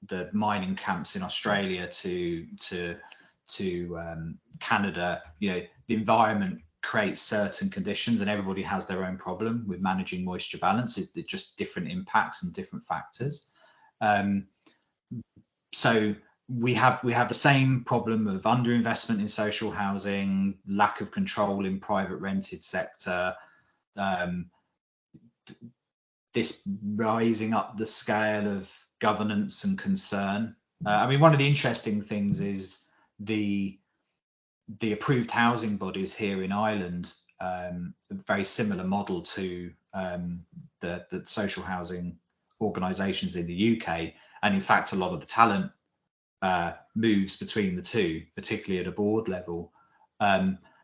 the mining camps in Australia to Canada. You know, the environment creates certain conditions, and everybody has their own problem with managing moisture balance. It's just different impacts and different factors. So we have the same problem of underinvestment in social housing, lack of control in private rented sector, this rising up the scale of governance and concern. I mean, one of the interesting things is the approved housing bodies here in Ireland, a very similar model to the social housing organisations in the UK, and in fact, a lot of the talent moves between the two, particularly at a board level.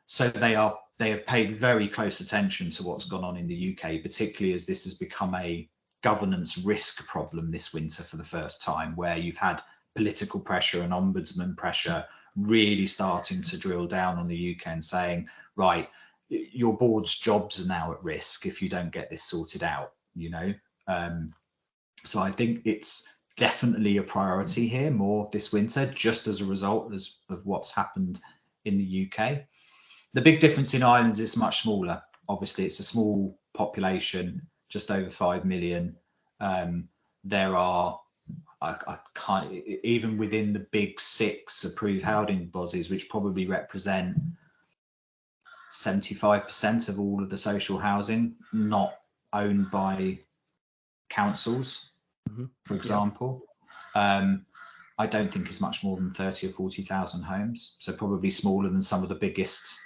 So they have paid very close attention to what's gone on in the UK, particularly as this has become a governance risk problem this winter for the first time, where you've had political pressure and ombudsman pressure really starting to drill down on the UK and saying, right, your board's jobs are now at risk if you don't get this sorted out, you know. So I think it's definitely a priority here more this winter, just as a result of what's happened in the UK. The big difference in Ireland is it's much smaller. Obviously, it's a small population, just over 5 million. There are, I can't, even within the big 6 approved housing bodies, which probably represent 75% of all of the social housing, not owned by councils, for example. I don't think it's much more than 30 or 40,000 homes, so probably smaller than some of the biggest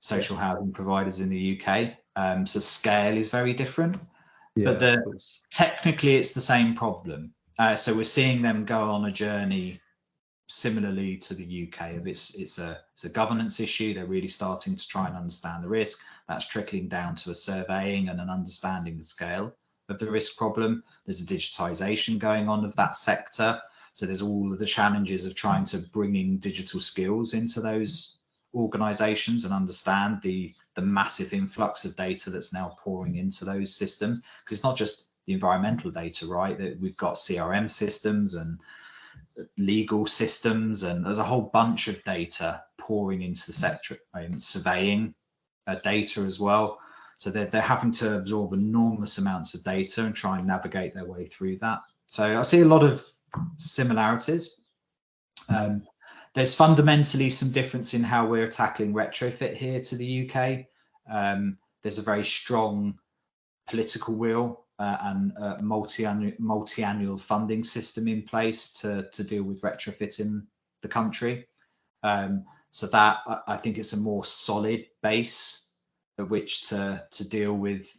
social housing providers in the UK. So scale is very different, but technically it's the same problem. So we're seeing them go on a journey similarly to the UK. Of it's a governance issue. They're really starting to try and understand the risk. That's trickling down to a surveying and an understanding the scale of the risk problem. There's a digitization going on of that sector. So there's all of the challenges of trying to bring in digital skills into those organizations and understand the massive influx of data that's now pouring into those systems. Because it's not just the environmental data, right? That we've got CRM systems and legal systems, and there's a whole bunch of data pouring into the sector, and surveying data as well. So they're having to absorb enormous amounts of data and try and navigate their way through that. So I see a lot of similarities. There's fundamentally some difference in how we're tackling retrofit here to the UK. There's a very strong political will and multi-annual funding system in place to deal with retrofit in the country. So that, I think it's a more solid base at which to deal with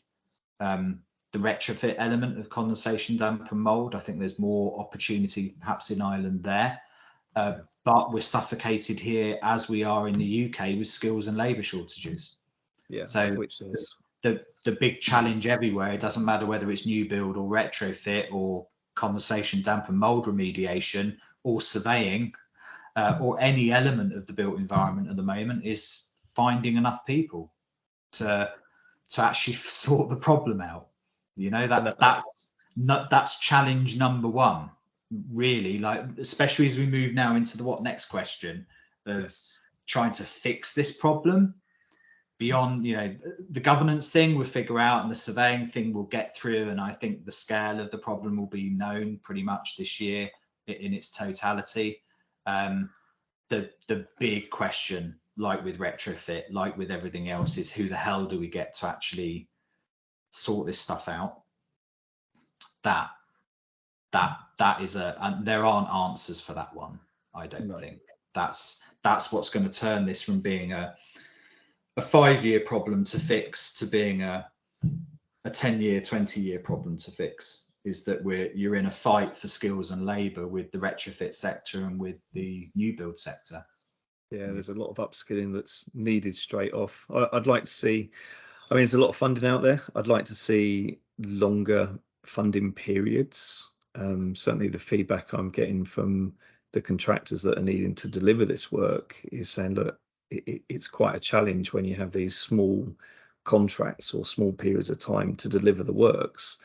the retrofit element of condensation, damp and mould. I think there's more opportunity perhaps in Ireland there. But we're suffocated here, as we are in the UK, with skills and labour shortages. Yeah. So which is the big challenge everywhere. It doesn't matter whether it's new build or retrofit or condensation, damp and mould remediation or surveying or any element of the built environment at the moment, is finding enough people to actually sort the problem out. You know, that's challenge number one. Really, like, especially as we move now into the what next question of trying to fix this problem beyond, you know, the governance thing we'll figure out and the surveying thing we'll get through, and I think the scale of the problem will be known pretty much this year in its totality. The big question, like with retrofit, like with everything else, is who the hell do we get to actually sort this stuff out? That is and there aren't answers for that one. I don't think that's what's going to turn this from being a 5-year problem to fix to being a 10-year, 20-year problem to fix. Is that you're in a fight for skills and labour with the retrofit sector and with the new build sector. Yeah, there's a lot of upskilling that's needed straight off. I'd like to see, I mean, there's a lot of funding out there. I'd like to see longer funding periods. Certainly the feedback I'm getting from the contractors that are needing to deliver this work is saying, look, it's quite a challenge when you have these small contracts or small periods of time to deliver the works.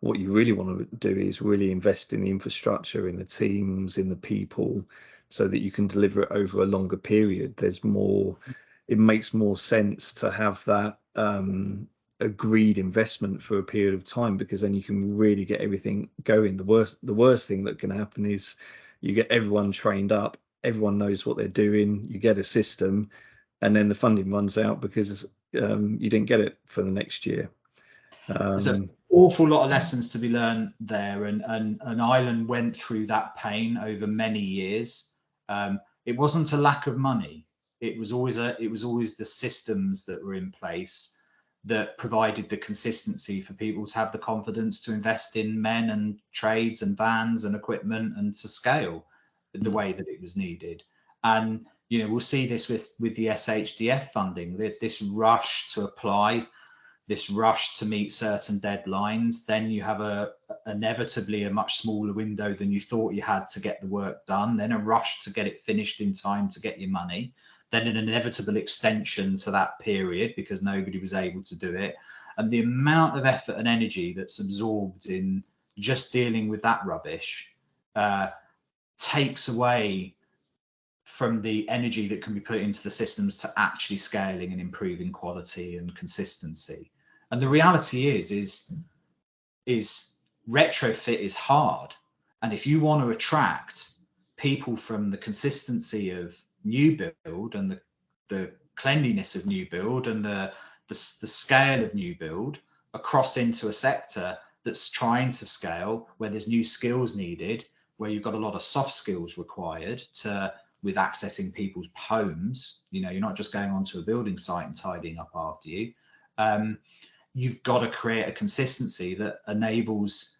What you really want to do is really invest in the infrastructure, in the teams, in the people, so that you can deliver it over a longer period. There's more, it makes more sense to have that agreed investment for a period of time, because then you can really get everything going. The worst thing that can happen is you get everyone trained up, everyone knows what they're doing, you get a system, and then the funding runs out because you didn't get it for the next year. There's an awful lot of lessons to be learned there, and Ireland went through that pain over many years. It wasn't a lack of money. It was always the systems that were in place that provided the consistency for people to have the confidence to invest in men and trades and vans and equipment and to scale the way that it was needed. And we'll see this with the SHDF funding, this rush to apply, this rush to meet certain deadlines. Then you have inevitably a much smaller window than you thought you had to get the work done, then a rush to get it finished in time to get your money, then an inevitable extension to that period because nobody was able to do it. And the amount of effort and energy that's absorbed in just dealing with that rubbish takes away from the energy that can be put into the systems to actually scaling and improving quality and consistency. And the reality is retrofit is hard. And if you want to attract people from the consistency of new build and the cleanliness of new build and the scale of new build across into a sector that's trying to scale, where there's new skills needed, where you've got a lot of soft skills required with accessing people's homes, you're not just going onto a building site and tidying up after you. You've got to create a consistency that enables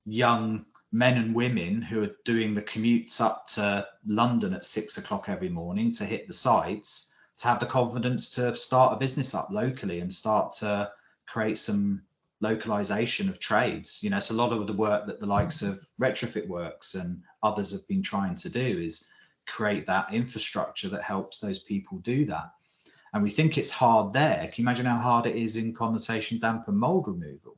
young men and women who are doing the commutes up to London at 6 o'clock every morning to hit the sites to have the confidence to start a business up locally and start to create some localization of trades. It's a lot of the work that the likes of Retrofit Works and others have been trying to do, is create that infrastructure that helps those people do that. And we think it's hard there. Can you imagine how hard it is in condensation, damp and mold removal?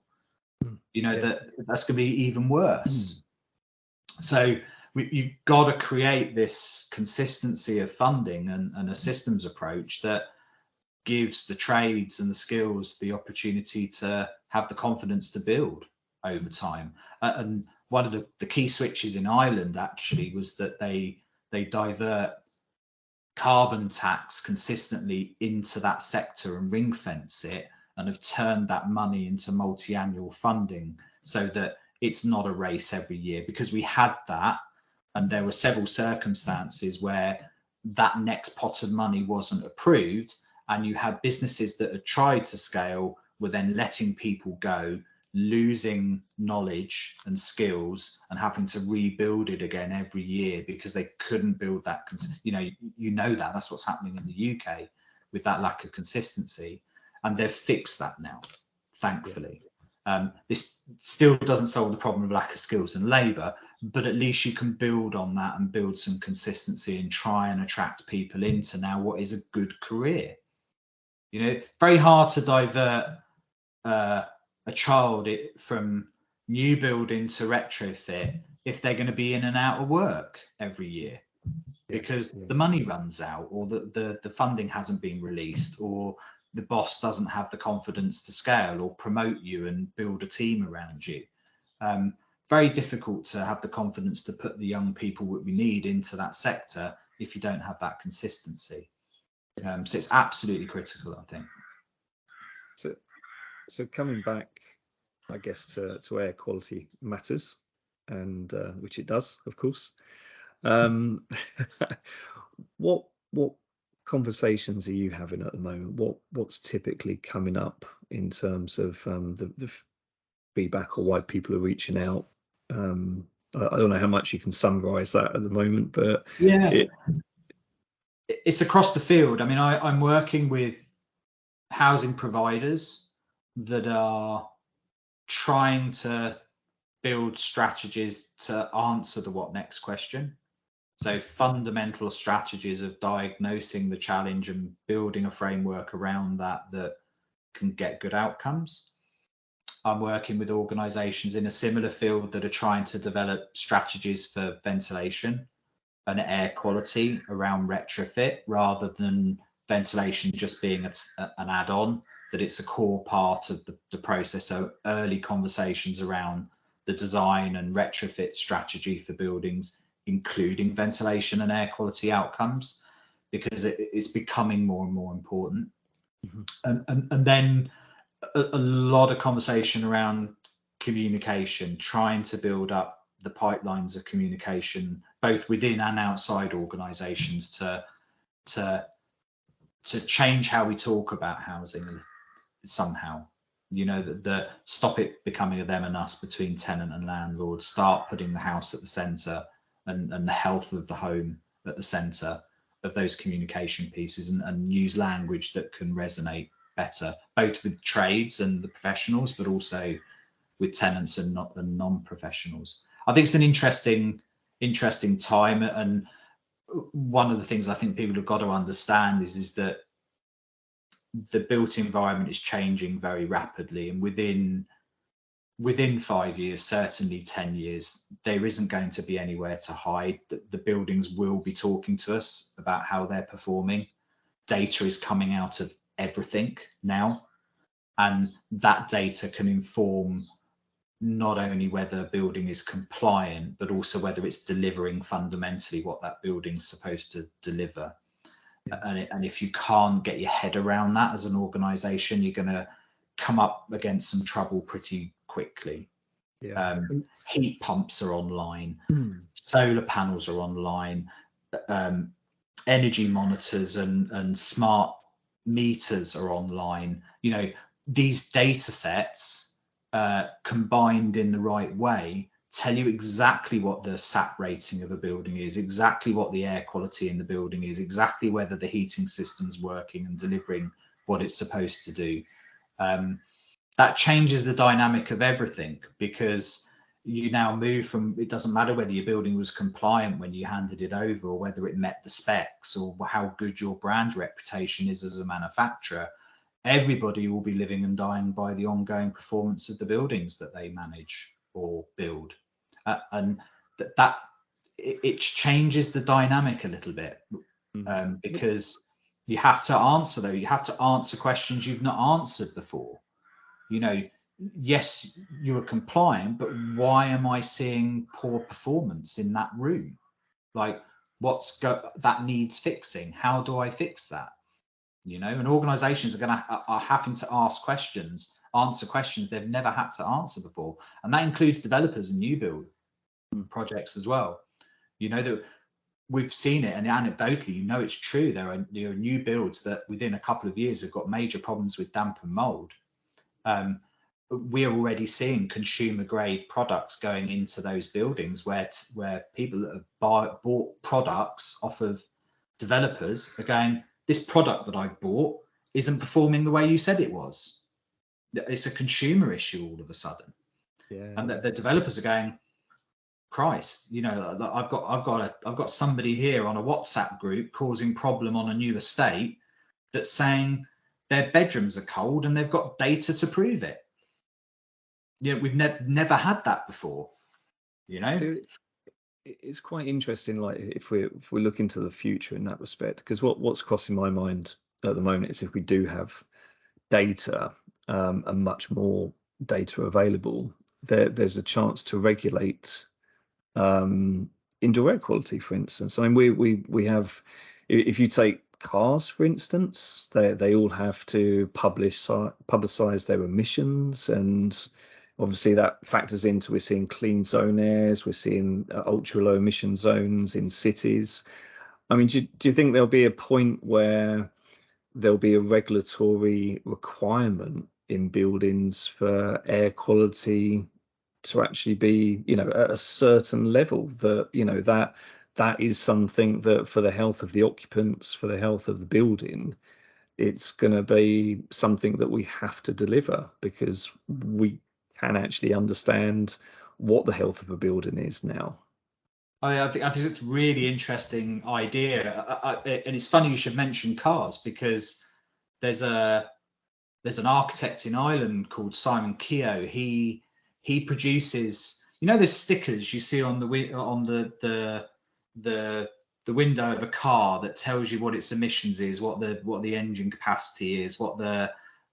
That's going to be even worse. So you've got to create this consistency of funding and a systems approach that gives the trades and the skills the opportunity to have the confidence to build over time. And one of the key switches in Ireland actually was that they divert carbon tax consistently into that sector and ring fence it, and have turned that money into multi-annual funding so that it's not a race every year, because we had that and there were several circumstances where that next pot of money wasn't approved, and you had businesses that had tried to scale were then letting people go, losing knowledge and skills and having to rebuild it again every year because they couldn't build that. That's what's happening in the UK with that lack of consistency, and they've fixed that now, thankfully. This still doesn't solve the problem of lack of skills and labour, but at least you can build on that and build some consistency and try and attract people into now what is a good career. Very hard to divert a child from new build into retrofit if they're going to be in and out of work every year because the money runs out, or the funding hasn't been released, or the boss doesn't have the confidence to scale or promote you and build a team around you. Very difficult to have the confidence to put the young people that we need into that sector if you don't have that consistency. So it's absolutely critical, I think. So coming back, I guess, to air quality matters, and which it does, of course. What conversations are you having at the moment? What's typically coming up in terms of the feedback, or why people are reaching out? I don't know how much you can summarize that at the moment, but it's across the field. I mean, I'm working with housing providers that are trying to build strategies to answer the what next question. So fundamental strategies of diagnosing the challenge and building a framework around that can get good outcomes. I'm working with organisations in a similar field that are trying to develop strategies for ventilation and air quality around retrofit rather than ventilation just being an add-on, that it's a core part of the process. So early conversations around the design and retrofit strategy for buildings, including ventilation and air quality outcomes, because it's becoming more and more important. And then a lot of conversation around communication, trying to build up the pipelines of communication, both within and outside organizations, to change how we talk about housing somehow. You know, the stop it becoming a them and us between tenant and landlord, start putting the house at the center and the health of the home at the center of those communication pieces, and use language that can resonate better, both with trades and the professionals, but also with tenants and non-professionals. I think it's an interesting time, and one of the things I think people have got to understand is that the built environment is changing very rapidly, and within 5 years, certainly 10 years, there isn't going to be anywhere to hide. The buildings will be talking to us about how they're performing. Data is coming out of everything now, and that data can inform not only whether a building is compliant, but also whether it's delivering fundamentally what that building's supposed to deliver. And if you can't get your head around that as an organization, you're going to come up against some trouble pretty quickly. Heat pumps are online, solar panels are online, energy monitors and smart meters are online. You know, these data sets combined in the right way tell you exactly what the SAP rating of a building is, exactly what the air quality in the building is, exactly whether the heating system's working and delivering what it's supposed to do. That changes the dynamic of everything, because you now move from, it doesn't matter whether your building was compliant when you handed it over, or whether it met the specs, or how good your brand reputation is as a manufacturer. Everybody will be living and dying by the ongoing performance of the buildings that they manage or build. And it changes the dynamic a little bit, because you have to answer questions you've not answered before. You know, yes, you are compliant, but why am I seeing poor performance in that room? Like, that needs fixing? How do I fix that? You know, and organizations are having to answer questions they've never had to answer before, and that includes developers and new build projects as well. You know, that we've seen it, and anecdotally, you know, it's true. There are new builds that within a couple of years have got major problems with damp and mold. We're already seeing consumer grade products going into those buildings where people that have bought products off of developers are going, this product that I bought isn't performing the way you said it was. It's a consumer issue all of a sudden. And the developers are going, Christ, you know, I've got somebody here on a WhatsApp group causing problem on a new estate that's saying their bedrooms are cold, and they've got data to prove it. Yeah, we've never had that before. You know, so it's quite interesting. Like, if we look into the future in that respect, because what's crossing my mind at the moment is, if we do have data and much more data available, there's a chance to regulate indoor air quality, for instance. I mean, we have, if you take cars, for instance, they all have to publicize their emissions, and obviously that factors into, we're seeing clean zone airs, we're seeing ultra low emission zones in cities. I mean, do you think there'll be a point where there'll be a regulatory requirement in buildings for air quality to actually be, you know, at a certain level, that, you know, that is something that, for the health of the occupants, for the health of the building, it's going to be something that we have to deliver, because we can actually understand what the health of a building is now. I think it's a really interesting idea, and it's funny you should mention cars, because there's an architect in Ireland called Simon Keogh. He produces, you know, those stickers you see on the the window of a car that tells you what its emissions is, what the engine capacity is, what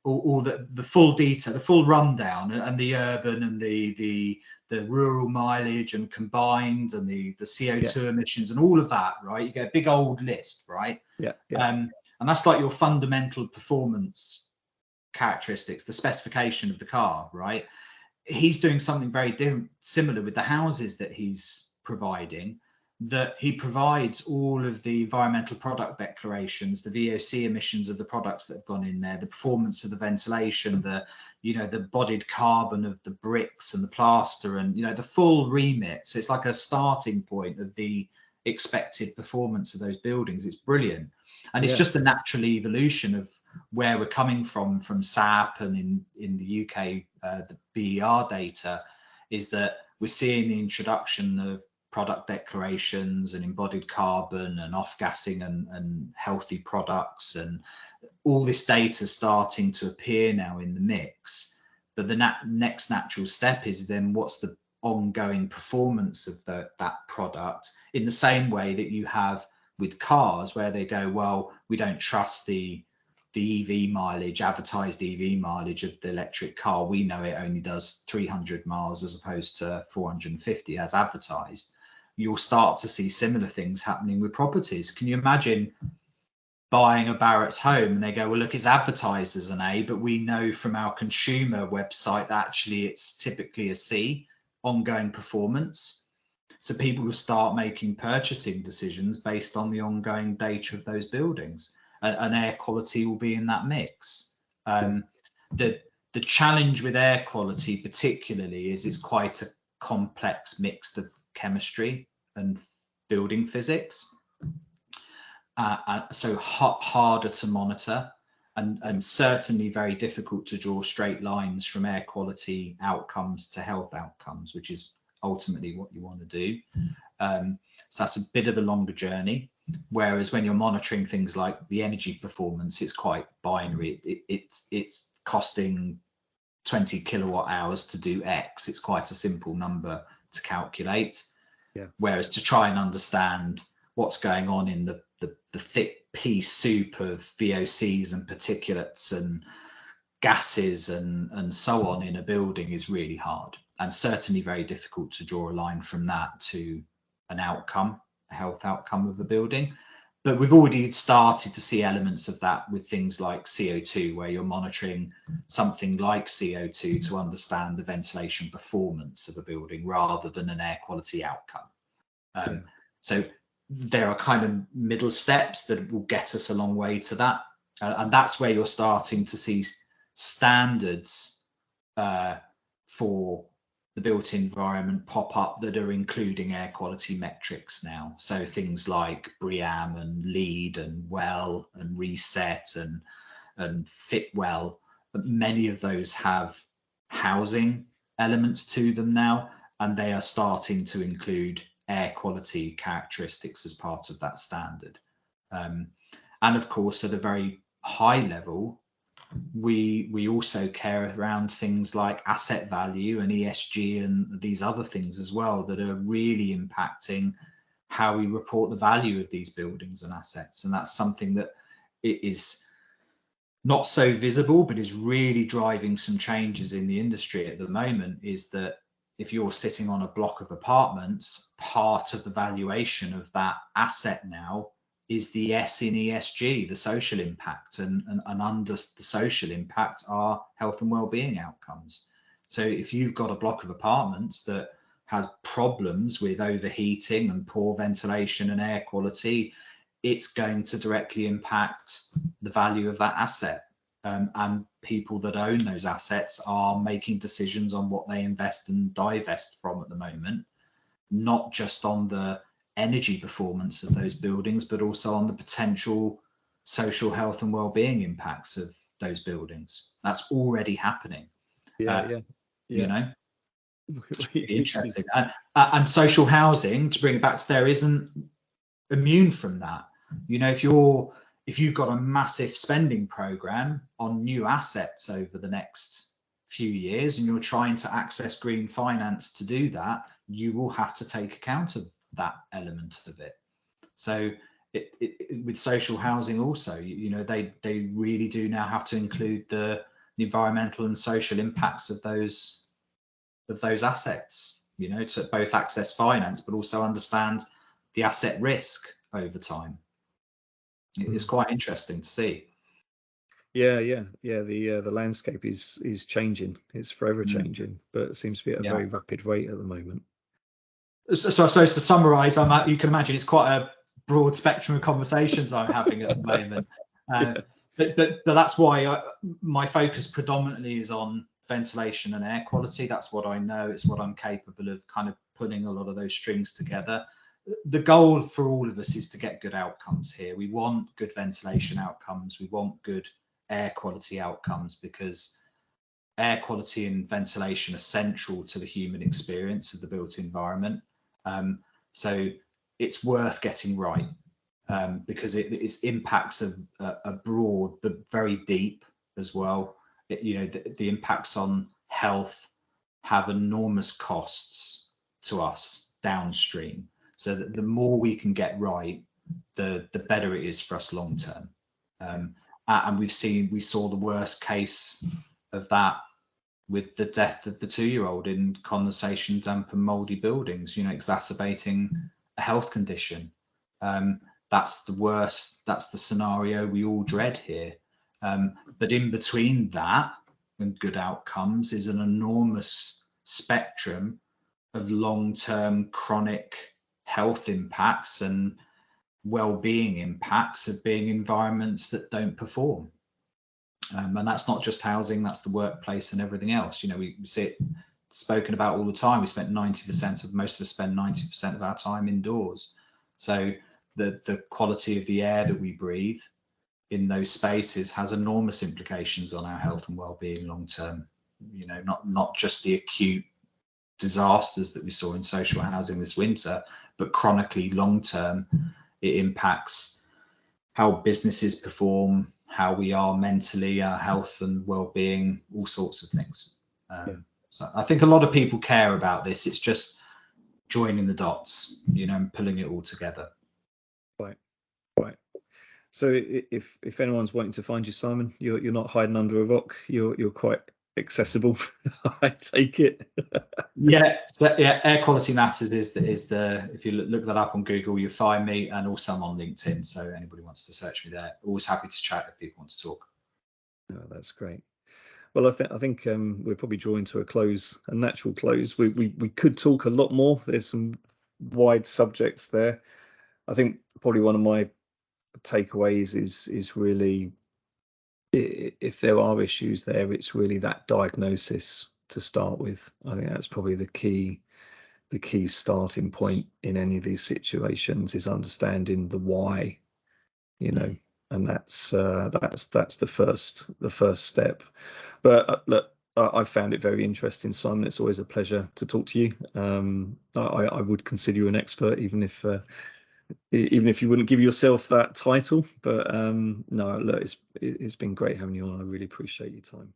all the full detail, the full rundown, and the urban and the rural mileage and combined, and the CO2 emissions and all of that, right? You get a big old list, right? And that's like your fundamental performance characteristics, the specification of the car, right? He's doing something very similar with the houses that he's providing, that he provides all of the environmental product declarations, the VOC emissions of the products that have gone in there, the performance of the ventilation, the bodied carbon of the bricks and the plaster, and the full remit. So it's like a starting point of the expected performance of those buildings. It's brilliant. And it's just a natural evolution of where we're coming from SAP, and in the UK, the BER data is that we're seeing the introduction of product declarations and embodied carbon and off-gassing and healthy products, and all this data starting to appear now in the mix. But the next natural step is then what's the ongoing performance of that product, in the same way that you have with cars, where they go, well, we don't trust the EV mileage, advertised EV mileage of the electric car. We know it only does 300 miles as opposed to 450 as advertised. You'll start to see similar things happening with properties. Can you imagine buying a Barratt's home and they go, well, look, it's advertised as an A, but we know from our consumer website that actually it's typically a C, ongoing performance. So people will start making purchasing decisions based on the ongoing data of those buildings, and air quality will be in that mix. The challenge with air quality particularly is it's quite a complex mix of chemistry and building physics. So harder to monitor, and certainly very difficult to draw straight lines from air quality outcomes to health outcomes, which is ultimately what you want to do. So that's a bit of a longer journey. Whereas when you're monitoring things like the energy performance, it's quite binary. It's costing 20 kilowatt hours to do X. It's quite a simple number to calculate. Whereas to try and understand what's going on in the thick pea soup of VOCs and particulates and gases and so on in a building is really hard, and certainly very difficult to draw a line from that to an outcome, a health outcome of the building. But we've already started to see elements of that with things like CO2, where you're monitoring something like CO2 to understand the ventilation performance of a building rather than an air quality outcome. So there are kind of middle steps that will get us a long way to that. And that's where you're starting to see standards for the built environment pop up that are including air quality metrics now. So things like BREEAM and LEED and WELL and RESET and FitWell, many of those have housing elements to them now, and they are starting to include air quality characteristics as part of that standard. And of course, at a very high level, we also care around things like asset value and ESG and these other things as well that are really impacting how we report the value of these buildings and assets. And that's something that is not so visible, but is really driving some changes in the industry at the moment, is that if you're sitting on a block of apartments, part of the valuation of that asset now is the S in ESG, the social impact, and under the social impact are health and well-being outcomes. So if you've got a block of apartments that has problems with overheating and poor ventilation and air quality, it's going to directly impact the value of that asset. And people that own those assets are making decisions on what they invest and divest from at the moment, not just on the energy performance of those buildings, but also on the potential social health and well-being impacts of those buildings. That's already happening. You know, it's really interesting. And social housing, to bring it back to there, isn't immune from that. You know, if you've got a massive spending program on new assets over the next few years and you're trying to access green finance to do that, you will have to take account of that element of it. So with social housing also, you know, they really do now have to include the environmental and social impacts of those assets, you know, to both access finance but also understand the asset risk over time. It's quite interesting to see. Yeah. The landscape is changing. It's forever changing, but it seems to be at a very rapid rate at the moment. So I suppose to summarise, you can imagine it's quite a broad spectrum of conversations I'm having at the moment. But that's why my focus predominantly is on ventilation and air quality. That's what I know. It's what I'm capable of kind of putting a lot of those strings together. The goal for all of us is to get good outcomes here. We want good ventilation outcomes. We want good air quality outcomes, because air quality and ventilation are central to the human experience of the built environment. So it's worth getting right, because its impacts are broad but very deep as well. You know, the impacts on health have enormous costs to us downstream. So that the more we can get right, the better it is for us long term. And we saw the worst case of that with the death of the 2-year-old in condensation damp and mouldy buildings, you know, exacerbating a health condition. That's the worst, that's the scenario we all dread here. But in between that and good outcomes is an enormous spectrum of long-term chronic health impacts and well-being impacts of being environments that don't perform. And that's not just housing, that's the workplace and everything else. You know, we see it spoken about all the time. We spent 90% of, most of us spend 90% of our time indoors. So the quality of the air that we breathe in those spaces has enormous implications on our health and well-being long term. You know, not just the acute disasters that we saw in social housing this winter, but chronically long term, it impacts how businesses perform, how we are mentally, our health and well-being, all sorts of things. So I think a lot of people care about this. It's just joining the dots, you know, and pulling it all together. Right. So if anyone's wanting to find you, Simon, you're not hiding under a rock. You're quite accessible. I take it. So Air Quality Matters is the if you look that up on Google, you'll find me, and also I'm on LinkedIn. So anybody wants to search me there. Always happy to chat if people want to talk. Oh, that's great. Well, I think we're probably drawing to a natural close. We could talk a lot more. There's some wide subjects there. I think probably one of my takeaways is really, if there are issues there, it's really that diagnosis to start with. I think that's probably the key starting point in any of these situations, is understanding the why, you know, and that's the first step. But look, I found it very interesting, Simon. It's always a pleasure to talk to you. I would consider you an expert, even if you wouldn't give yourself that title. But no, look, it's been great having you on. I really appreciate your time.